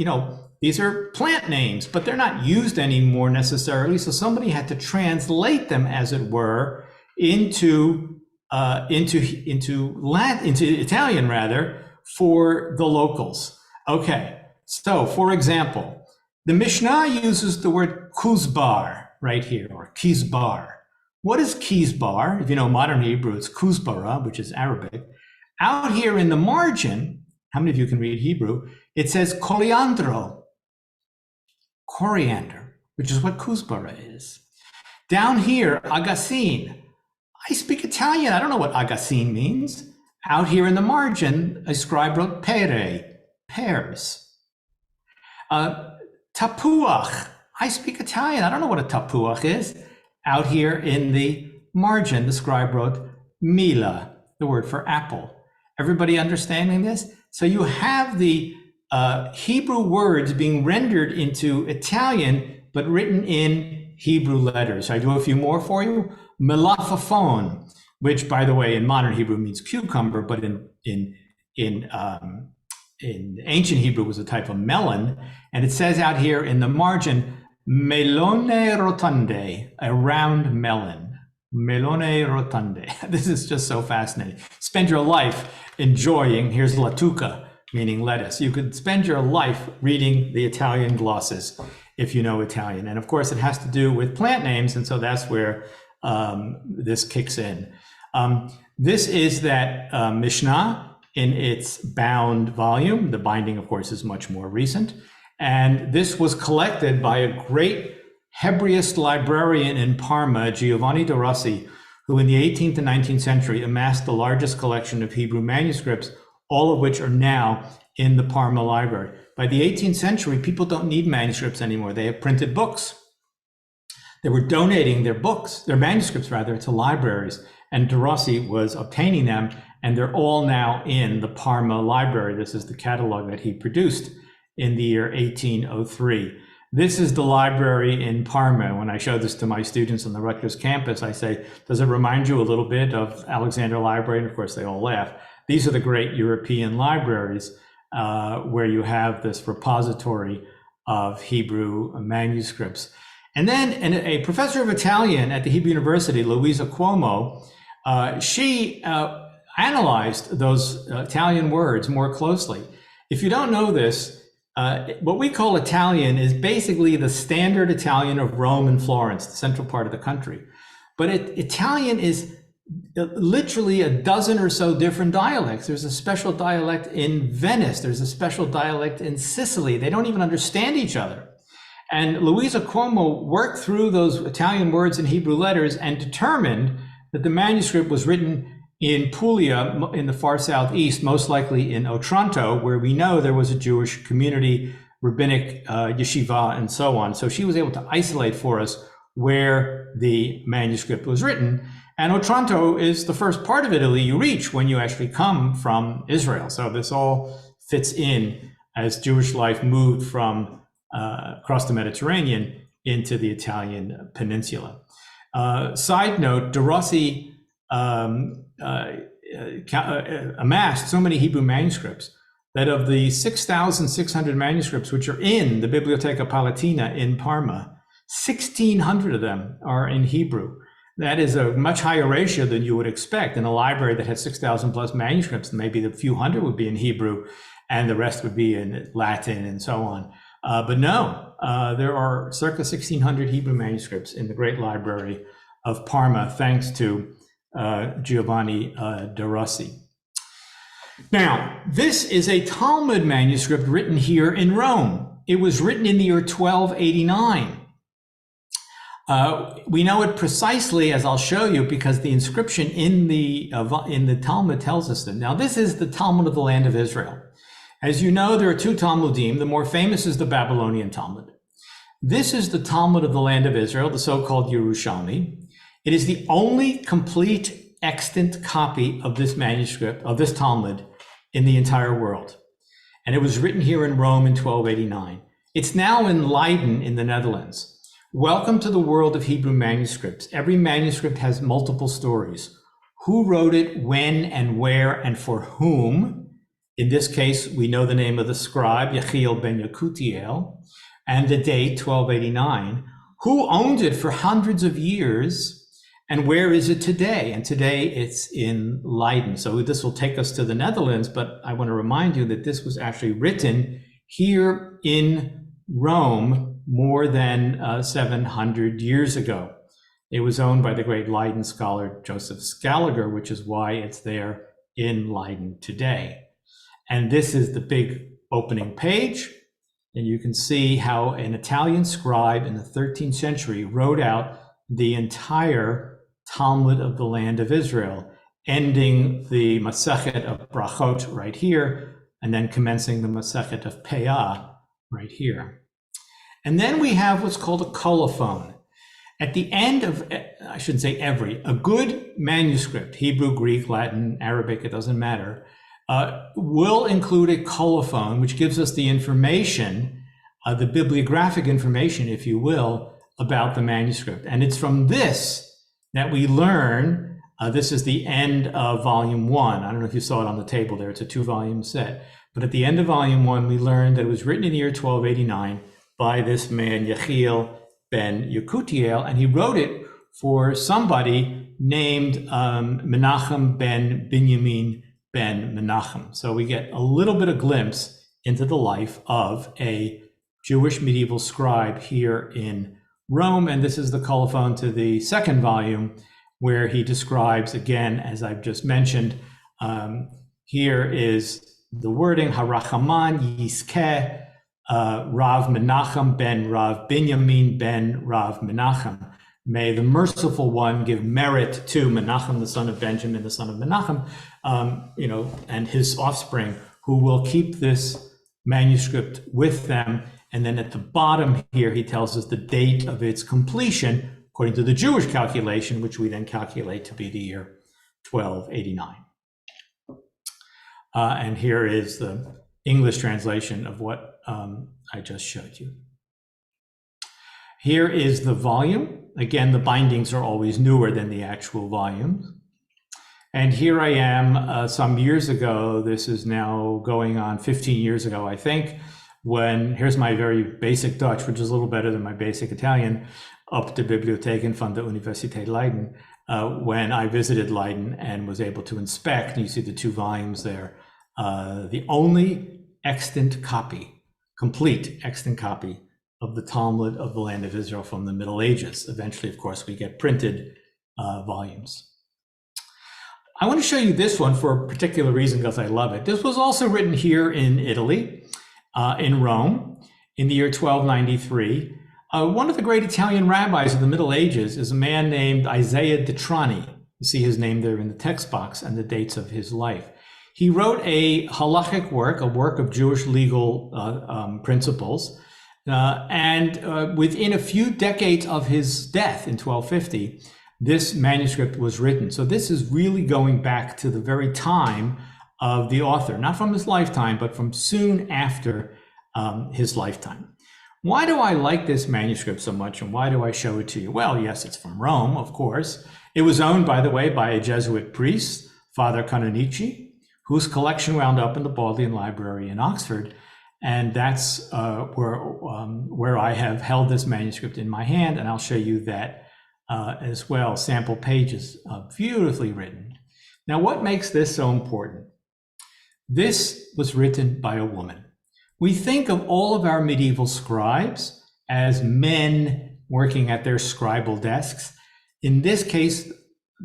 these are plant names, but they're not used anymore necessarily. So somebody had to translate them, as it were, into Italian rather, for the locals. Okay, so for example, the Mishnah uses the word kuzbar right here, or kizbar. What is kizbar? If you know modern Hebrew, it's kuzbara, which is Arabic. Out here in the margin, how many of you can read Hebrew? It says coriandro, coriander, which is what kuzbara is. Down here, agasin. I speak Italian. I don't know what agasin means. Out here in the margin, a scribe wrote pere, pears. Tapuach. I speak Italian. I don't know what a tapuach is. Out here in the margin, the scribe wrote mila, the word for apple. Everybody understanding this? So you have the Hebrew words being rendered into Italian, but written in Hebrew letters. I do a few more for you. Melaphafon, which, by the way, in modern Hebrew means cucumber, but in ancient Hebrew was a type of melon. And it says out here in the margin, melone rotunde, a round melon. Melone rotunde. This is just so fascinating. Spend your life enjoying, here's latuca, meaning lettuce. You could spend your life reading the Italian glosses if you know Italian. And of course, it has to do with plant names. And so that's where this kicks in. This is that Mishnah in its bound volume. The binding, of course, is much more recent. And this was collected by a great Hebraist librarian in Parma, Giovanni de Rossi, who in the 18th and 19th century amassed the largest collection of Hebrew manuscripts, all of which are now in the Parma library. By the 18th century, people don't need manuscripts anymore. They have printed books. They were donating their books, their manuscripts rather, to libraries, and de Rossi was obtaining them, and they're all now in the Parma library. This is the catalog that he produced in the year 1803. This is the library in Parma. When I show this to my students on the Rutgers campus, I say, does it remind you a little bit of Alexander Library? And of course, they all laugh. These are the great European libraries where you have this repository of Hebrew manuscripts. And then a professor of Italian at the Hebrew University, Luisa Cuomo, she analyzed those Italian words more closely. If you don't know this, what we call Italian is basically the standard Italian of Rome and Florence, the central part of the country. But Italian is literally a dozen or so different dialects. There's a special dialect in Venice. There's a special dialect in Sicily. They don't even understand each other. And Luisa Cuomo worked through those Italian words and Hebrew letters and determined that the manuscript was written in Puglia, in the far southeast, most likely in Otranto, where we know there was a Jewish community, rabbinic yeshiva, and so on. So she was able to isolate for us where the manuscript was written. And Otranto is the first part of Italy you reach when you actually come from Israel. So this all fits in as Jewish life moved from across the Mediterranean into the Italian peninsula. Side note, de Rossi amassed so many Hebrew manuscripts that of the 6,600 manuscripts which are in the Biblioteca Palatina in Parma, 1,600 of them are in Hebrew. That is a much higher ratio than you would expect in a library that has 6,000 plus manuscripts. Maybe a few hundred would be in Hebrew and the rest would be in Latin and so on. But no, there are circa 1,600 Hebrew manuscripts in the Great Library of Parma, thanks to Giovanni de Rossi. Now, this is a Talmud manuscript written here in Rome. It was written in the year 1289. We know it precisely, as I'll show you, because the inscription in the Talmud tells us that. Now, this is the Talmud of the land of Israel. As you know, there are two Talmudim. The more famous is the Babylonian Talmud. This is the Talmud of the land of Israel, the so-called Yerushalmi. It is the only complete extant copy of this manuscript, of this Talmud, in the entire world. And it was written here in Rome in 1289. It's now in Leiden in the Netherlands. Welcome to the world of Hebrew manuscripts. Every manuscript has multiple stories. Who wrote it, when and where, and for whom? In this case, we know the name of the scribe, Yechiel ben Yekutiel, and the date, 1289. Who owned it for hundreds of years, and where is it today? And today it's in Leiden. So this will take us to the Netherlands, but I want to remind you that this was actually written here in Rome more than 700 years ago. It was owned by the great Leiden scholar Joseph Scaliger, which is why it's there in Leiden today. And this is the big opening page. And you can see how an Italian scribe in the 13th century wrote out the entire Talmud of the land of Israel, ending the Masechet of Brachot right here, and then commencing the Masechet of Peah right here. And then we have what's called a colophon. At the end of, I shouldn't say every, a good manuscript, Hebrew, Greek, Latin, Arabic, it doesn't matter, will include a colophon, which gives us the information, the bibliographic information, if you will, about the manuscript. And it's from this that we learn, this is the end of volume 1. I don't know if you saw it on the table there. It's a 2-volume set. But at the end of volume 1, we learned that it was written in the year 1289 by this man, Yechiel ben Yekutiel, and he wrote it for somebody named Menachem ben Binyamin ben Menachem. So we get a little bit of glimpse into the life of a Jewish medieval scribe here in Rome. And this is the colophon to the second volume, where he describes, again, as I've just mentioned, here is the wording, Harachaman Yiskeh Rav Menachem ben Rav Binyamin ben Rav Menachem. May the merciful one give merit to Menachem, the son of Benjamin, the son of Menachem, and his offspring, who will keep this manuscript with them. And then at the bottom here, he tells us the date of its completion, according to the Jewish calculation, which we then calculate to be the year 1289. And here is the English translation of what I just showed you. Here is the volume. Again, the bindings are always newer than the actual volumes. And here I am some years ago, this is now going on 15 years ago, I think, when, here's my very basic Dutch, which is a little better than my basic Italian, op de bibliotheken van de Universiteit Leiden, when I visited Leiden and was able to inspect, and you see the two volumes there, the only extant copy, complete extant copy of the Talmud of the Land of Israel from the Middle Ages. Eventually, of course, we get printed volumes. I want to show you this one for a particular reason because I love it. This was also written here in Italy, in Rome, in the year 1293. One of the great Italian rabbis of the Middle Ages is a man named Isaiah de Trani. You see his name there in the text box and the dates of his life. He wrote a halachic work, a work of Jewish legal principles, and within a few decades of his death in 1250, this manuscript was written. So this is really going back to the very time of the author, not from his lifetime, but from soon after his lifetime. Why do I like this manuscript so much, and why do I show it to you? Well, yes, it's from Rome, of course. It was owned, by the way, by a Jesuit priest, Father Canonici, whose collection wound up in the Bodleian Library in Oxford. And that's where I have held this manuscript in my hand, and I'll show you that as well. Sample pages, beautifully written. Now, what makes this so important? This was written by a woman. We think of all of our medieval scribes as men working at their scribal desks. In this case,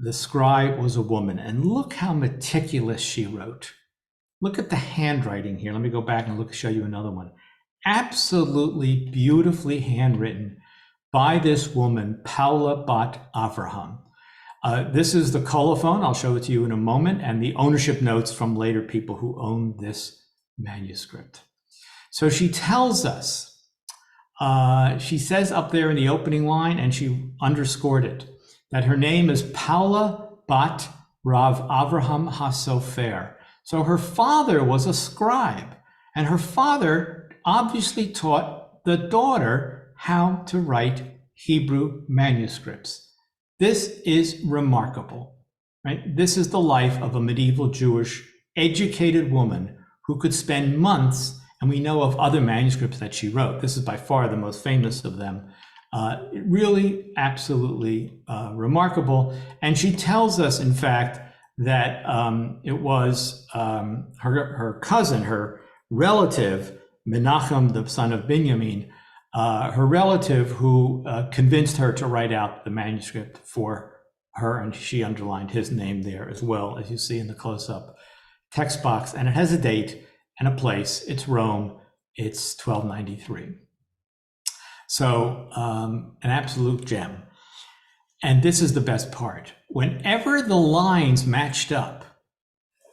the scribe was a woman, and look how meticulous she wrote. Look at the handwriting here. Let me go back and show you another one. Absolutely beautifully handwritten by this woman, Paula bat Avraham. This is the colophon. I'll show it to you in a moment, and the ownership notes from later people who owned this manuscript. So she tells us, she says up there in the opening line, and she underscored it, that her name is Paula bat Rav Avraham HaSofer. So her father was a scribe, and her father obviously taught the daughter how to write Hebrew manuscripts. This is remarkable, right? This is the life of a medieval Jewish educated woman who could spend months, and we know of other manuscripts that she wrote. This is by far the most famous of them. Really, absolutely remarkable. And she tells us, in fact, that it was her cousin, her relative, Menachem, the son of Binyamin, her relative who convinced her to write out the manuscript for her, and she underlined his name there as well, as you see in the close-up text box. And it has a date and a place. It's Rome. It's 1293. So an absolute gem. And this is the best part. Whenever the lines matched up,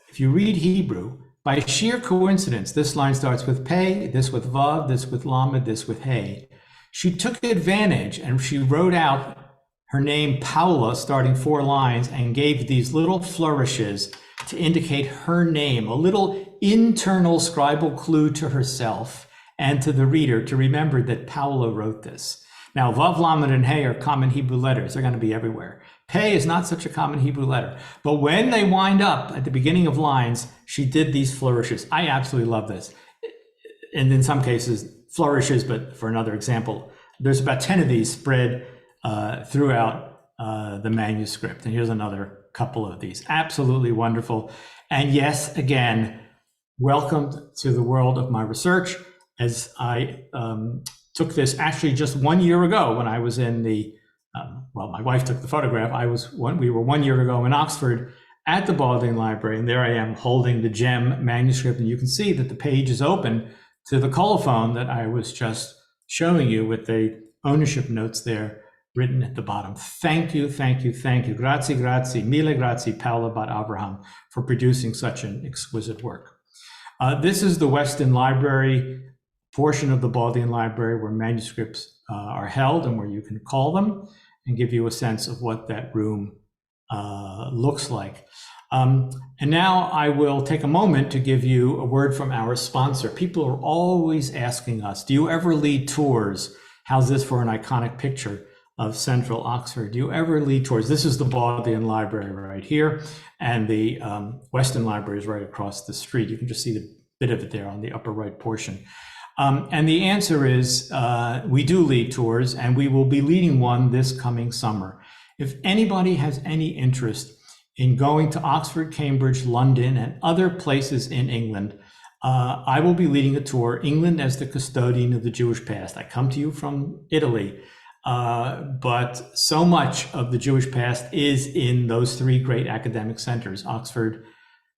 if you read Hebrew, by sheer coincidence, this line starts with Pei, this with Vav, this with Lamed, this with Hey. She took advantage and she wrote out her name Paula, starting 4 lines, and gave these little flourishes to indicate her name, a little internal scribal clue to herself and to the reader to remember that Paula wrote this. Now, Vav, Lamed, and Hey are common Hebrew letters. They're going to be everywhere. Pei is not such a common Hebrew letter. But when they wind up at the beginning of lines, she did these flourishes. I absolutely love this. And in some cases, flourishes, but for another example, there's about 10 of these spread throughout the manuscript. And here's another couple of these. Absolutely wonderful. And yes, again, welcome to the world of my research, as I took this actually just 1 year ago when I was in the well, my wife took the photograph. We were 1 year ago in Oxford at the Bodleian Library, and there I am holding the gem manuscript, and you can see that the page is open to the colophon that I was just showing you with the ownership notes there written at the bottom. Thank you, thank you, thank you. Grazie, grazie, mille grazie, Paola Bat Abraham, for producing such an exquisite work. This is the Weston Library portion of the Bodleian Library where manuscripts are held and where you can call them and give you a sense of what that room looks like. And now I will take a moment to give you a word from our sponsor. People are always asking us, do you ever lead tours? How's this for an iconic picture of Central Oxford? Do you ever lead tours? This is the Bodleian Library right here, and the Weston Library is right across the street. You can just see the bit of it there on the upper right portion. And the answer is we do lead tours, and we will be leading one this coming summer. If anybody has any interest in going to Oxford, Cambridge, London, and other places in England, I will be leading a tour, England as the Custodian of the Jewish Past. I come to you from Italy, but so much of the Jewish past is in those three great academic centers, Oxford,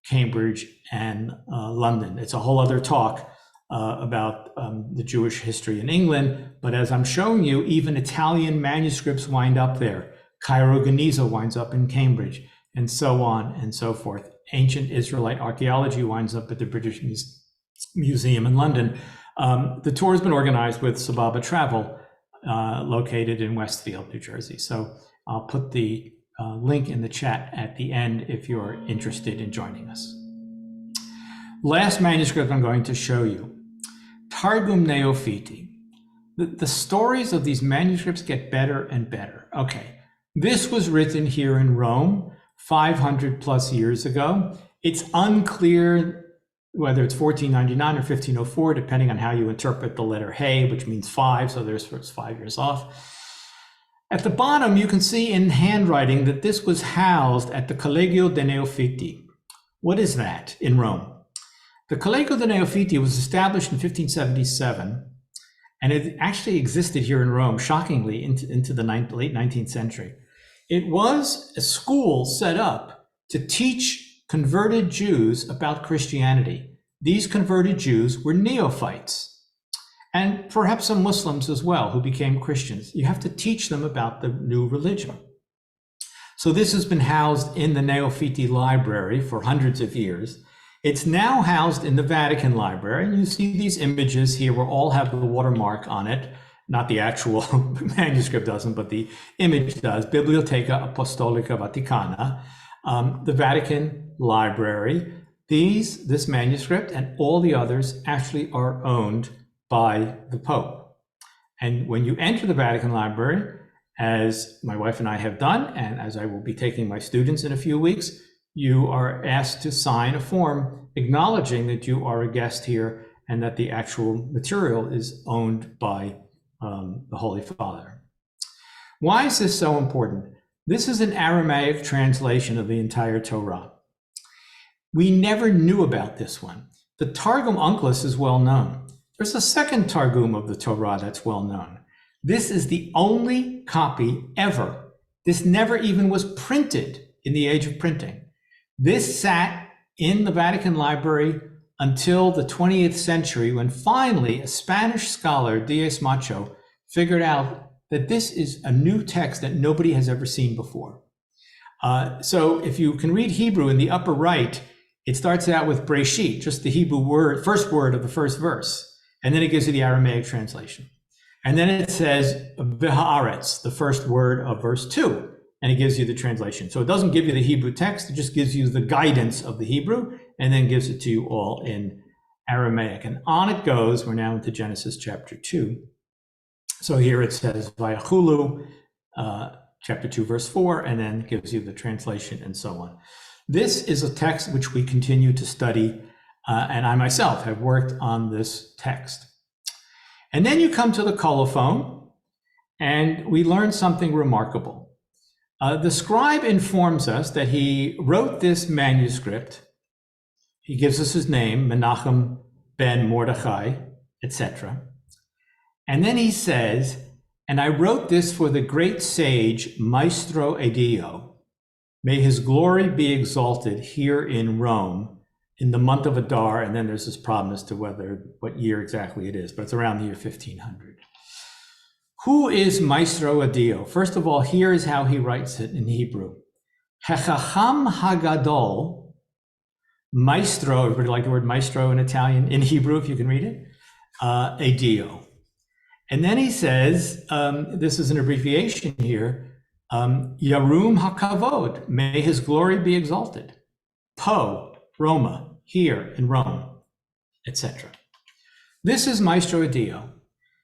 Cambridge, and London. It's a whole other talk about the Jewish history in England, but as I'm showing you, even Italian manuscripts wind up there. Cairo Geniza winds up in Cambridge, and so on and so forth. Ancient Israelite archaeology winds up at the British Museum in London. The tour has been organized with Sababa Travel, located in Westfield, New Jersey. So I'll put the link in the chat at the end if you're interested in joining us. Last manuscript I'm going to show you, Targum Neophiti. The stories of these manuscripts get better and better. Okay, this was written here in Rome 500 plus years ago. It's unclear whether it's 1499 or 1504, depending on how you interpret the letter He, which means 5, so there's 5 years off. At the bottom, you can see in handwriting that this was housed at the Collegio de Neofiti. What is that in Rome? The Collegio de Neofiti was established in 1577, and it actually existed here in Rome, shockingly, into the late 19th century. It was a school set up to teach converted Jews about Christianity. These converted Jews were neophytes, and perhaps some Muslims as well who became Christians. You have to teach them about the new religion. So this has been housed in the Neofiti Library for hundreds of years. It's now housed in the Vatican Library, and you see these images here where all have the watermark on it. Not the actual manuscript doesn't, but the image does. Biblioteca Apostolica Vaticana, the Vatican Library. This manuscript and all the others actually are owned by the Pope. And when you enter the Vatican Library, as my wife and I have done, and as I will be taking my students in a few weeks, you are asked to sign a form acknowledging that you are a guest here and that the actual material is owned by the Holy Father. Why is this so important? This is an Aramaic translation of the entire Torah. We never knew about this one. The Targum Onkelos is well known. There's a second Targum of the Torah that's well known. This is the only copy ever. This never even was printed in the age of printing. This sat in the Vatican Library until the 20th century, when finally a Spanish scholar, Diez Macho, figured out that this is a new text that nobody has ever seen before. So if you can read Hebrew in the upper right, it starts out with Breshit, just the Hebrew word, first word of the first verse, and then it gives you the Aramaic translation. And then it says V'haaretz, the first word of verse 2, and it gives you the translation. So it doesn't give you the Hebrew text, it just gives you the guidance of the Hebrew, and then gives it to you all in Aramaic. And on it goes. We're now into Genesis chapter 2. So here it says Vayachulu, chapter 2, verse 4, and then gives you the translation and so on. This is a text which we continue to study, and I myself have worked on this text. And then you come to the colophon, and we learn something remarkable. The scribe informs us that he wrote this manuscript. He gives us his name, Menachem ben Mordechai, etc. And then he says, And I wrote this for the great sage, Maestro Edio. May his glory be exalted here in Rome in the month of Adar. And then there's this problem as to what year exactly it is, but it's around the year 1500. Who is Maestro Edio? First of all, here is how he writes it in Hebrew. Hechacham Hagadol, Maestro, everybody like the word maestro in Italian, in Hebrew, if you can read it, Edio. And then he says, this is an abbreviation here, Yarum HaKavod, may his glory be exalted. Po, Roma, here in Rome, etc. This is Maestro Edio.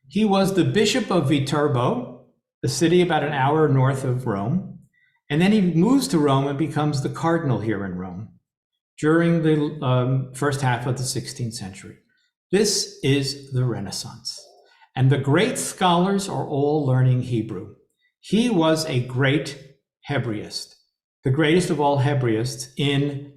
He was the bishop of Viterbo, a city about an hour north of Rome. And then he moves to Rome and becomes the cardinal here in Rome during the first half of the 16th century. This is the Renaissance. And the great scholars are all learning Hebrew. He was a great Hebraist, the greatest of all Hebraists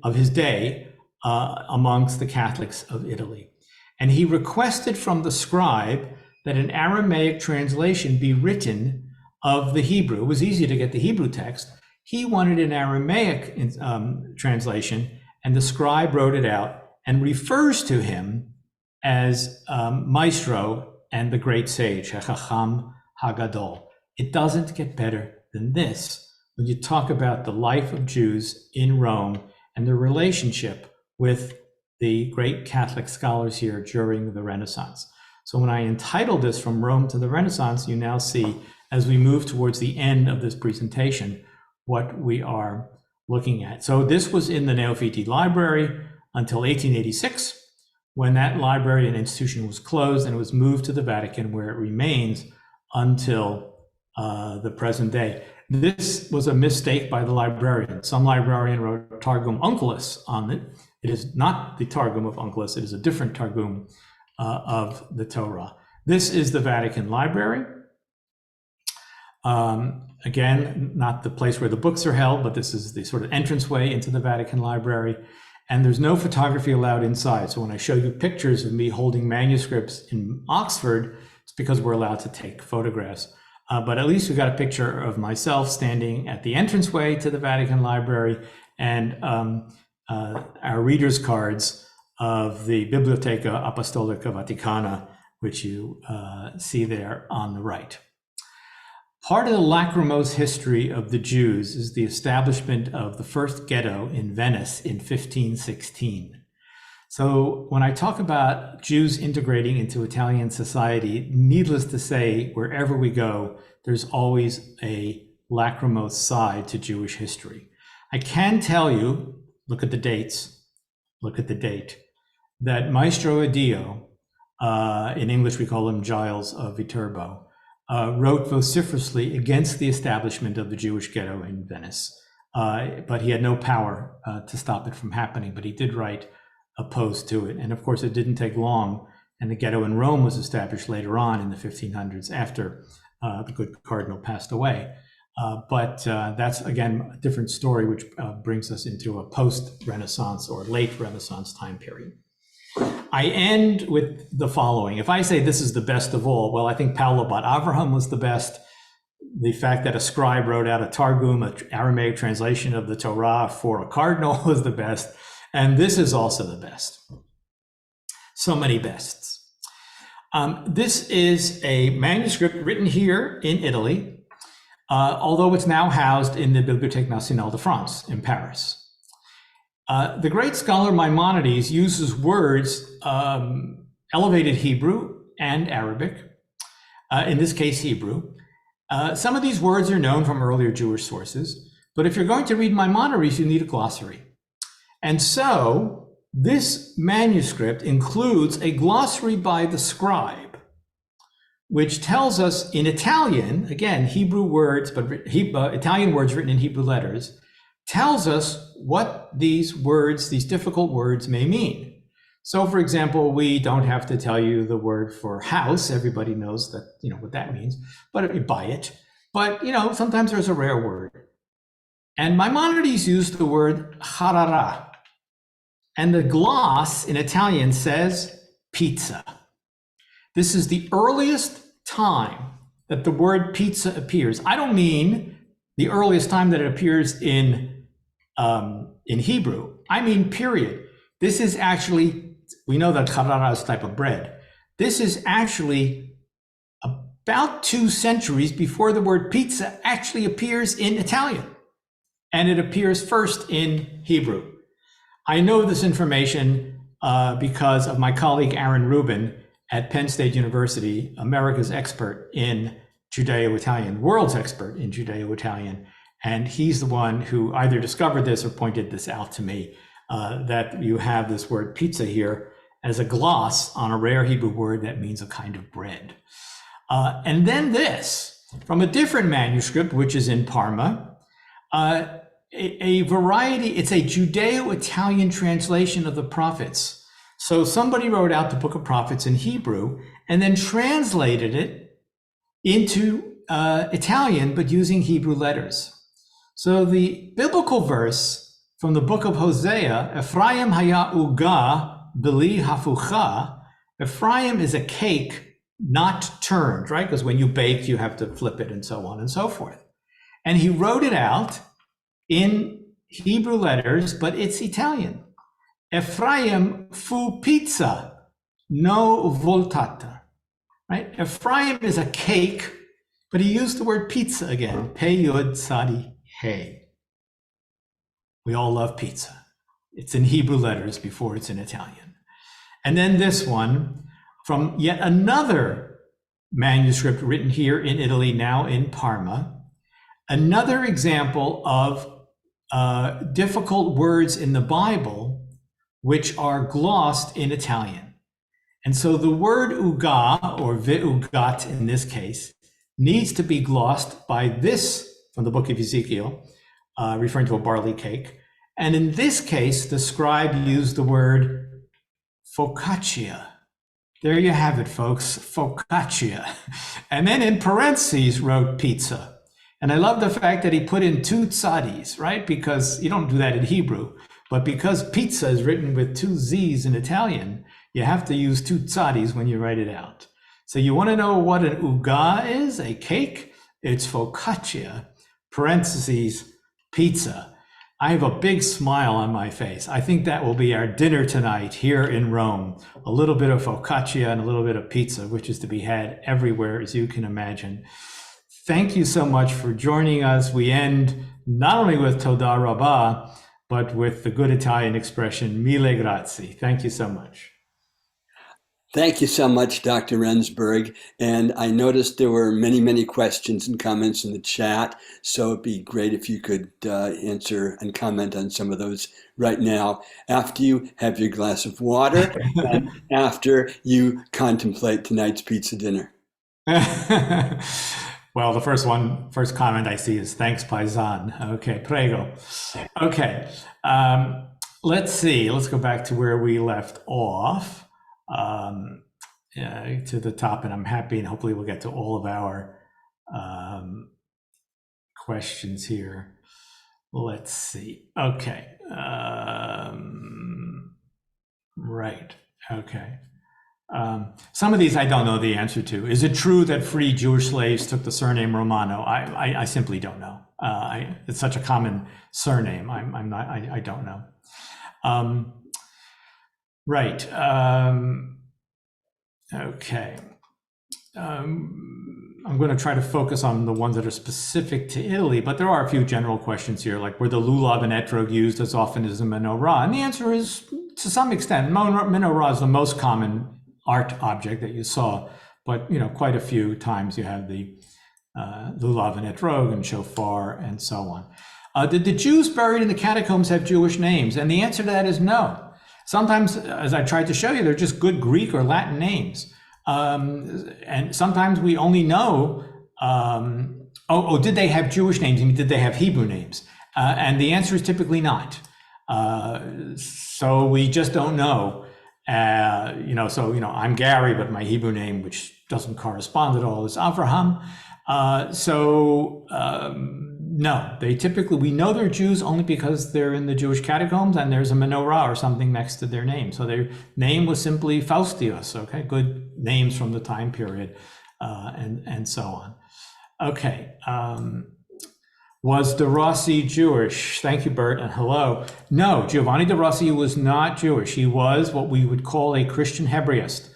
of his day amongst the Catholics of Italy. And he requested from the scribe that an Aramaic translation be written of the Hebrew. It was easy to get the Hebrew text. He wanted an Aramaic translation, and the scribe wrote it out and refers to him as Maestro and the great sage, Hechacham Hagadol. It doesn't get better than this when you talk about the life of Jews in Rome and the relationship with the great Catholic scholars here during the Renaissance. So when I entitled this From Rome to the Renaissance, you now see, as we move towards the end of this presentation, what we are looking at. So this was in the Neofiti Library until 1886, when that library and institution was closed and it was moved to the Vatican, where it remains until the present day. This was a mistake by the librarian. Some librarian wrote Targum Onkelos on it. It is not the Targum of Onkelos, it is a different Targum of the Torah. This is the Vatican Library. Again, not the place where the books are held, but this is the sort of entranceway into the Vatican Library. And there's no photography allowed inside. So when I show you pictures of me holding manuscripts in Oxford, it's because we're allowed to take photographs. But at least we got a picture of myself standing at the entranceway to the Vatican Library, and our readers' cards of the Biblioteca Apostolica Vaticana, which you see there on the right. Part of the lachrymose history of the Jews is the establishment of the first ghetto in Venice in 1516. So when I talk about Jews integrating into Italian society, needless to say, wherever we go, there's always a lachrymose side to Jewish history. I can tell you, look at the dates, look at the date, that Maestro Edio, in English we call him Giles of Viterbo, wrote vociferously against the establishment of the Jewish ghetto in Venice. But he had no power to stop it from happening, but he did write opposed to it. And of course, it didn't take long, and the ghetto in Rome was established later on in the 1500s after the good cardinal passed away. But that's, again, a different story, which brings us into a post-Renaissance or late Renaissance time period. I end with the following. If I say this is the best of all, well, I think Paulo Bat Avraham was the best. The fact that a scribe wrote out a Targum, an Aramaic translation of the Torah for a cardinal, was the best. And this is also the best. So many bests. This is a manuscript written here in Italy, although it's now housed in the Bibliothèque Nationale de France in Paris. The great scholar Maimonides uses words, elevated Hebrew and Arabic, in this case Hebrew. Some of these words are known from earlier Jewish sources, but if you're going to read Maimonides, you need a glossary. And so this manuscript includes a glossary by the scribe, which tells us in Italian, again, Hebrew words, but Italian words written in Hebrew letters, tells us what these words, these difficult words, may mean. So for example, we don't have to tell you the word for house. Everybody knows that, what that means, but if you buy it, but sometimes there's a rare word. And Maimonides used the word harara. And the gloss in Italian says pizza. This is the earliest time that the word pizza appears. I don't mean the earliest time that it appears in Hebrew. I mean, period. This is actually, we know that charara is a type of bread. This is actually about 2 centuries before the word pizza actually appears in Italian. And it appears first in Hebrew. I know this information because of my colleague Aaron Rubin at Penn State University, America's expert in Judeo-Italian, world's expert in Judeo-Italian. And he's the one who either discovered this or pointed this out to me, that you have this word pizza here as a gloss on a rare Hebrew word that means a kind of bread. And then this, from a different manuscript, which is in Parma, a variety, it's a Judeo-Italian translation of the prophets. So somebody wrote out the book of prophets in Hebrew and then translated it into Italian, but using Hebrew letters. So the biblical verse from the book of Hosea, Ephraim haya uga bili hafucha, Ephraim is a cake not turned, right? Because when you bake, you have to flip it and so on and so forth. And he wrote it out in Hebrew letters, but it's Italian. Ephraim fu pizza, no voltata, right? Ephraim is a cake, but he used the word pizza again, pe yod sadi he. We all love pizza. It's in Hebrew letters before it's in Italian. And then this one from yet another manuscript written here in Italy, now in Parma, another example of difficult words in the Bible which are glossed in Italian. And so the word uga, or veugat in this case, needs to be glossed by this from the book of Ezekiel, referring to a barley cake. And in this case, the scribe used the word focaccia. There you have it, folks, focaccia. And then in parentheses wrote pizza. And I love the fact that he put in 2 tzadis, right? Because you don't do that in Hebrew, but because pizza is written with 2 Z's in Italian, you have to use 2 tzadis when you write it out. So you want to know what an uga is, a cake? It's focaccia, parentheses, pizza. I have a big smile on my face. I think that will be our dinner tonight here in Rome. A little bit of focaccia and a little bit of pizza, which is to be had everywhere, as you can imagine. Thank you so much for joining us. We end not only with Toda Rabbah, but with the good Italian expression, mille grazie. Thank you so much. Thank you so much, Dr. Rensburg. And I noticed there were many, many questions and comments in the chat. So it'd be great if you could answer and comment on some of those right now after you have your glass of water and after you contemplate tonight's pizza dinner. Well, the first comment I see is thanks, Paisan. Okay, prego. Okay, let's see. Let's go back to where we left off. To the top, and I'm happy, and hopefully we'll get to all of our questions here. Let's see. Okay. Right. Okay. Some of these I don't know the answer to. Is it true that free Jewish slaves took the surname Romano? I simply don't know. It's such a common surname. I don't know. Right. Okay. I'm going to try to focus on the ones that are specific to Italy, but there are a few general questions here, like were the lulav and etrog used as often as the menorah? And the answer is, to some extent, menorah is the most common art object that you saw, but quite a few times you have the lulav and etrog and shofar and so on. Did the Jews buried in the catacombs have Jewish names? And the answer to that is no. Sometimes, as I tried to show you, they're just good Greek or Latin names. And sometimes we only know, did they have Jewish names? I mean, did they have Hebrew names? And the answer is typically not. So we just don't know. I'm Gary, but my Hebrew name, which doesn't correspond at all, is Avraham. No, we know they're Jews only because they're in the Jewish catacombs and there's a menorah or something next to their name. So their name was simply Faustius, okay? Good names from the time period. and so on. Okay. Was De Rossi Jewish? Thank you, Bert, and hello. No, Giovanni de Rossi was not Jewish. He was what we would call a Christian Hebraist.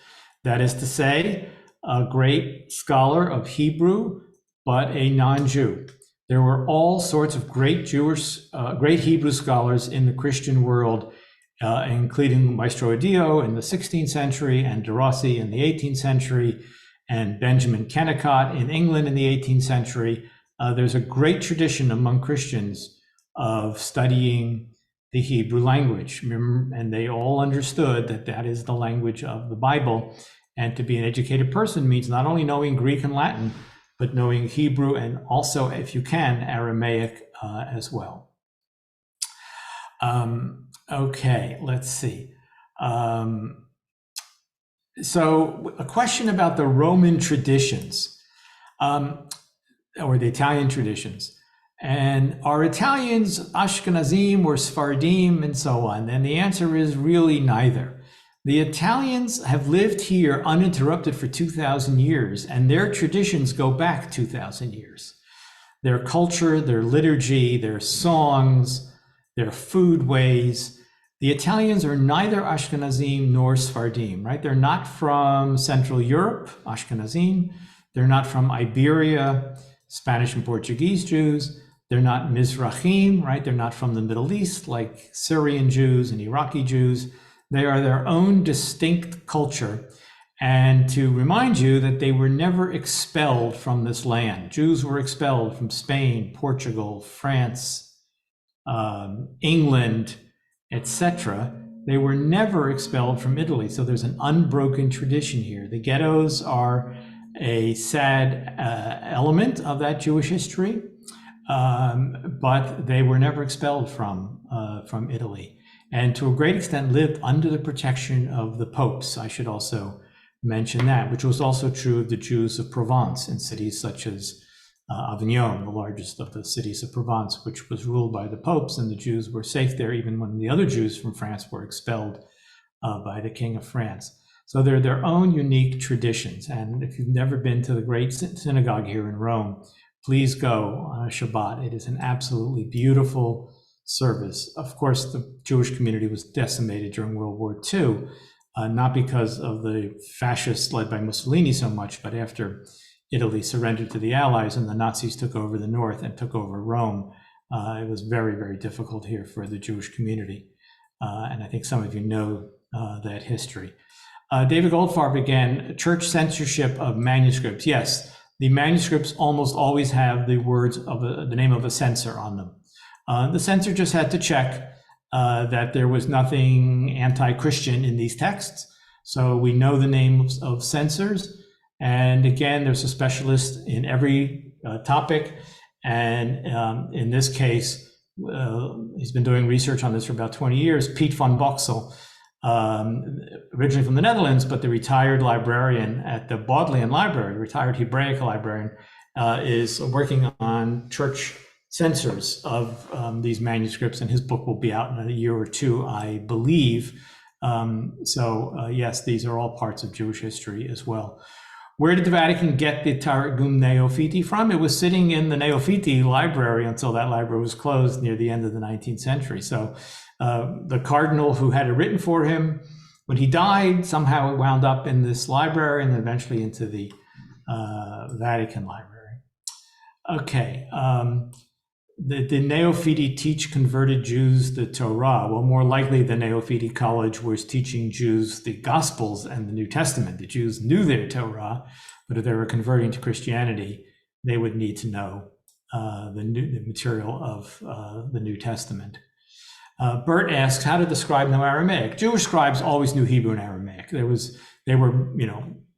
That is to say, a great scholar of Hebrew, but a non-Jew. There were all sorts of great great Hebrew scholars in the Christian world, including Maestro Dio in the 16th century, and de Rossi in the 18th century, and Benjamin Kennicott in England in the 18th century. There's a great tradition among Christians of studying the Hebrew language, and they all understood that that is the language of the Bible. And to be an educated person means not only knowing Greek and Latin, but knowing Hebrew and also, if you can, Aramaic as well. Okay, let's see. So a question about the Roman traditions. Or the Italian traditions. And are Italians Ashkenazim or Sephardim and so on? And the answer is really neither. The Italians have lived here uninterrupted for 2,000 years, and their traditions go back 2,000 years. Their culture, their liturgy, their songs, their food ways. The Italians are neither Ashkenazim nor Sephardim, right? They're not from Central Europe, Ashkenazim. They're not from Iberia, Spanish and Portuguese Jews. They're not Mizrahim, right? They're not from the Middle East, like Syrian Jews and Iraqi Jews. They are their own distinct culture. And to remind you that they were never expelled from this land. Jews were expelled from Spain, Portugal, France, England, etc. They were never expelled from Italy. So there's an unbroken tradition here. The ghettos are a sad element of that Jewish history, but they were never expelled from Italy, and to a great extent lived under the protection of the popes. I should also mention that, which was also true of the Jews of Provence in cities such as Avignon, the largest of the cities of Provence, which was ruled by the popes, and the Jews were safe there even when the other Jews from France were expelled by the King of France. So they're their own unique traditions. And if you've never been to the great synagogue here in Rome, please go on a Shabbat. It is an absolutely beautiful service. Of course, the Jewish community was decimated during World War II, not because of the fascists led by Mussolini so much, but after Italy surrendered to the Allies and the Nazis took over the north and took over Rome. It was very, very difficult here for the Jewish community. And I think some of you know that history. David Goldfarb again, church censorship of manuscripts. Yes, the manuscripts almost always have the words of the name of a censor on them. The censor just had to check that there was nothing anti-Christian in these texts. So we know the names of censors. And again, there's a specialist in every topic. And in this case, he's been doing research on this for about 20 years, Piet van Boxel, originally from the Netherlands, but the retired librarian at the Bodleian Library, retired Hebraic librarian, is working on church censors of these manuscripts, and his book will be out in a year or two, I believe. Yes, these are all parts of Jewish history as well. Where did the Vatican get the Targum Neofiti from? It was sitting in the Neofiti library until that library was closed near the end of the 19th century. So the cardinal who had it written for him, when he died, somehow it wound up in this library and eventually into the Vatican Library. Okay, the Neofiti teach converted Jews the Torah. Well, more likely the Neofiti College was teaching Jews the Gospels and the New Testament. The Jews knew their Torah, but if they were converting to Christianity, they would need to know the material of the New Testament. Bert asks, how did the scribe know Aramaic? Jewish scribes always knew Hebrew and Aramaic. They were,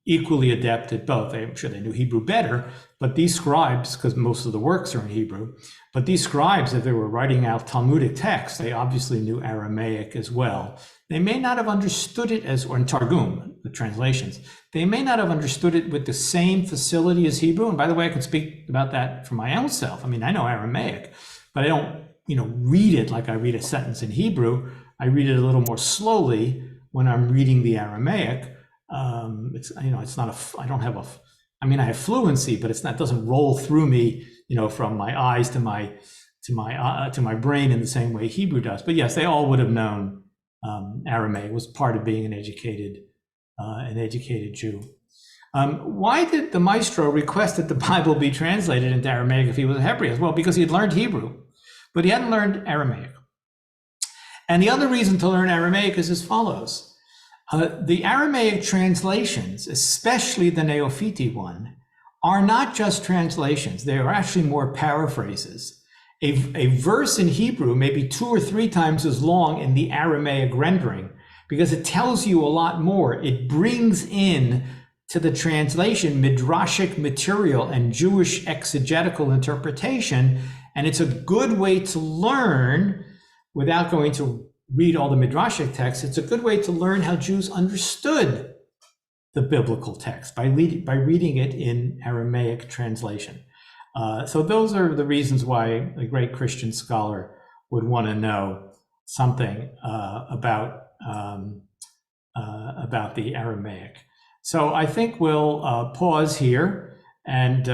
equally adept at both. I'm sure they knew Hebrew better, but these scribes, because most of the works are in Hebrew, but these scribes, if they were writing out Talmudic texts, they obviously knew Aramaic as well. They may not have understood it or in Targum, the translations, they may not have understood it with the same facility as Hebrew. And by the way, I can speak about that for my own self. I mean, I know Aramaic, but I don't, read it like I read a sentence in Hebrew. I read it a little more slowly when I'm reading the Aramaic. I I mean, I have fluency, but it doesn't roll through me, from my eyes to my brain in the same way Hebrew does. But yes, they all would have known Aramaic. It was part of being an educated Jew. Why did the maestro request that the Bible be translated into Aramaic if he was a Hebraeus? Well, because he had learned Hebrew, but he hadn't learned Aramaic. And the other reason to learn Aramaic is as follows. The Aramaic translations, especially the Neophiti one, are not just translations. They are actually more paraphrases. A verse in Hebrew may be 2 or 3 times as long in the Aramaic rendering because it tells you a lot more. It brings in to the translation midrashic material and Jewish exegetical interpretation, and it's a good way to learn without going to read all the midrashic texts. It's a good way to learn how Jews understood the biblical text by reading it in Aramaic translation. So those are the reasons why a great Christian scholar would want to know something about the Aramaic. So I think we'll pause here, and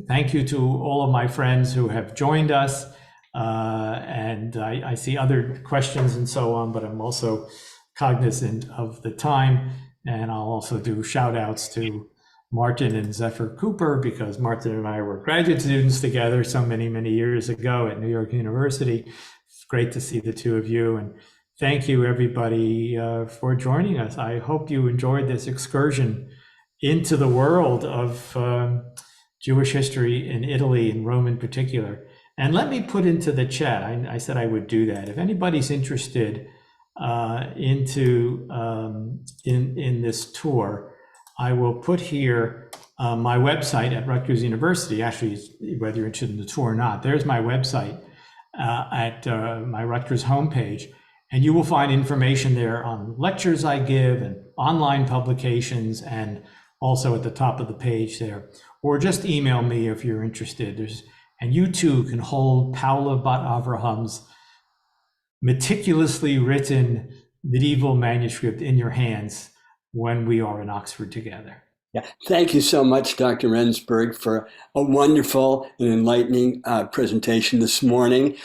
thank you to all of my friends who have joined us. And I see other questions and so on, but I'm also cognizant of the time. And I'll also do shout outs to Martin and Zephyr Cooper, because Martin and I were graduate students together so many, many years ago at New York University. It's great to see the two of you. And thank you, everybody, for joining us. I hope you enjoyed this excursion into the world of Jewish history in Italy and Rome in particular. And let me put into the chat, I said I would do that. If anybody's interested in this tour, I will put here my website at Rutgers University. Actually, whether you're interested in the tour or not, there's my website at my Rutgers homepage. And you will find information there on lectures I give and online publications, and also at the top of the page there. Or just email me if you're interested. And you too can hold Paula Bat Avraham's meticulously written medieval manuscript in your hands when we are in Oxford together. Yeah, thank you so much, Dr. Rensburg, for a wonderful and enlightening presentation this morning.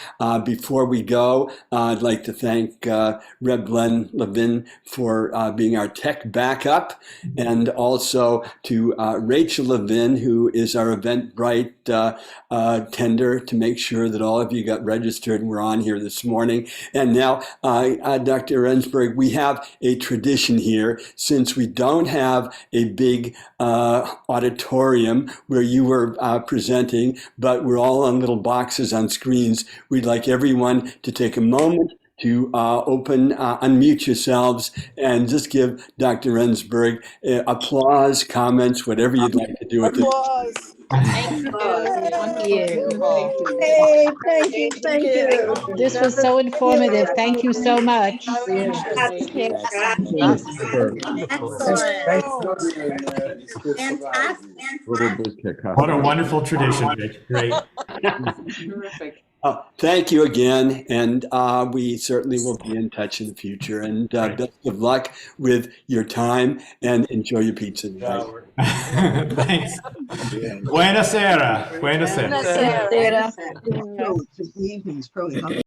Before we go, I'd like to thank Reb Len Levin for being our tech backup, and also to Rachel Levin, who is our Eventbrite tender, to make sure that all of you got registered and we're on here this morning. And now, Dr. Rensburg, we have a tradition here, since we don't have a big auditorium where you were presenting, but we're all on little boxes on screens. We'd like everyone to take a moment to unmute yourselves and just give Dr. Rensburg applause, comments, whatever you'd like to do at this. Applause. Thank you. Hey, thank you. This was so informative. Thank you so much. What a wonderful tradition, Rich. Great. Terrific. Thank you again, and we certainly will be in touch in the future. And best of luck with your time, and enjoy your pizza tonight. Thanks. Buonasera. Buonasera. Buonasera. The evening's probably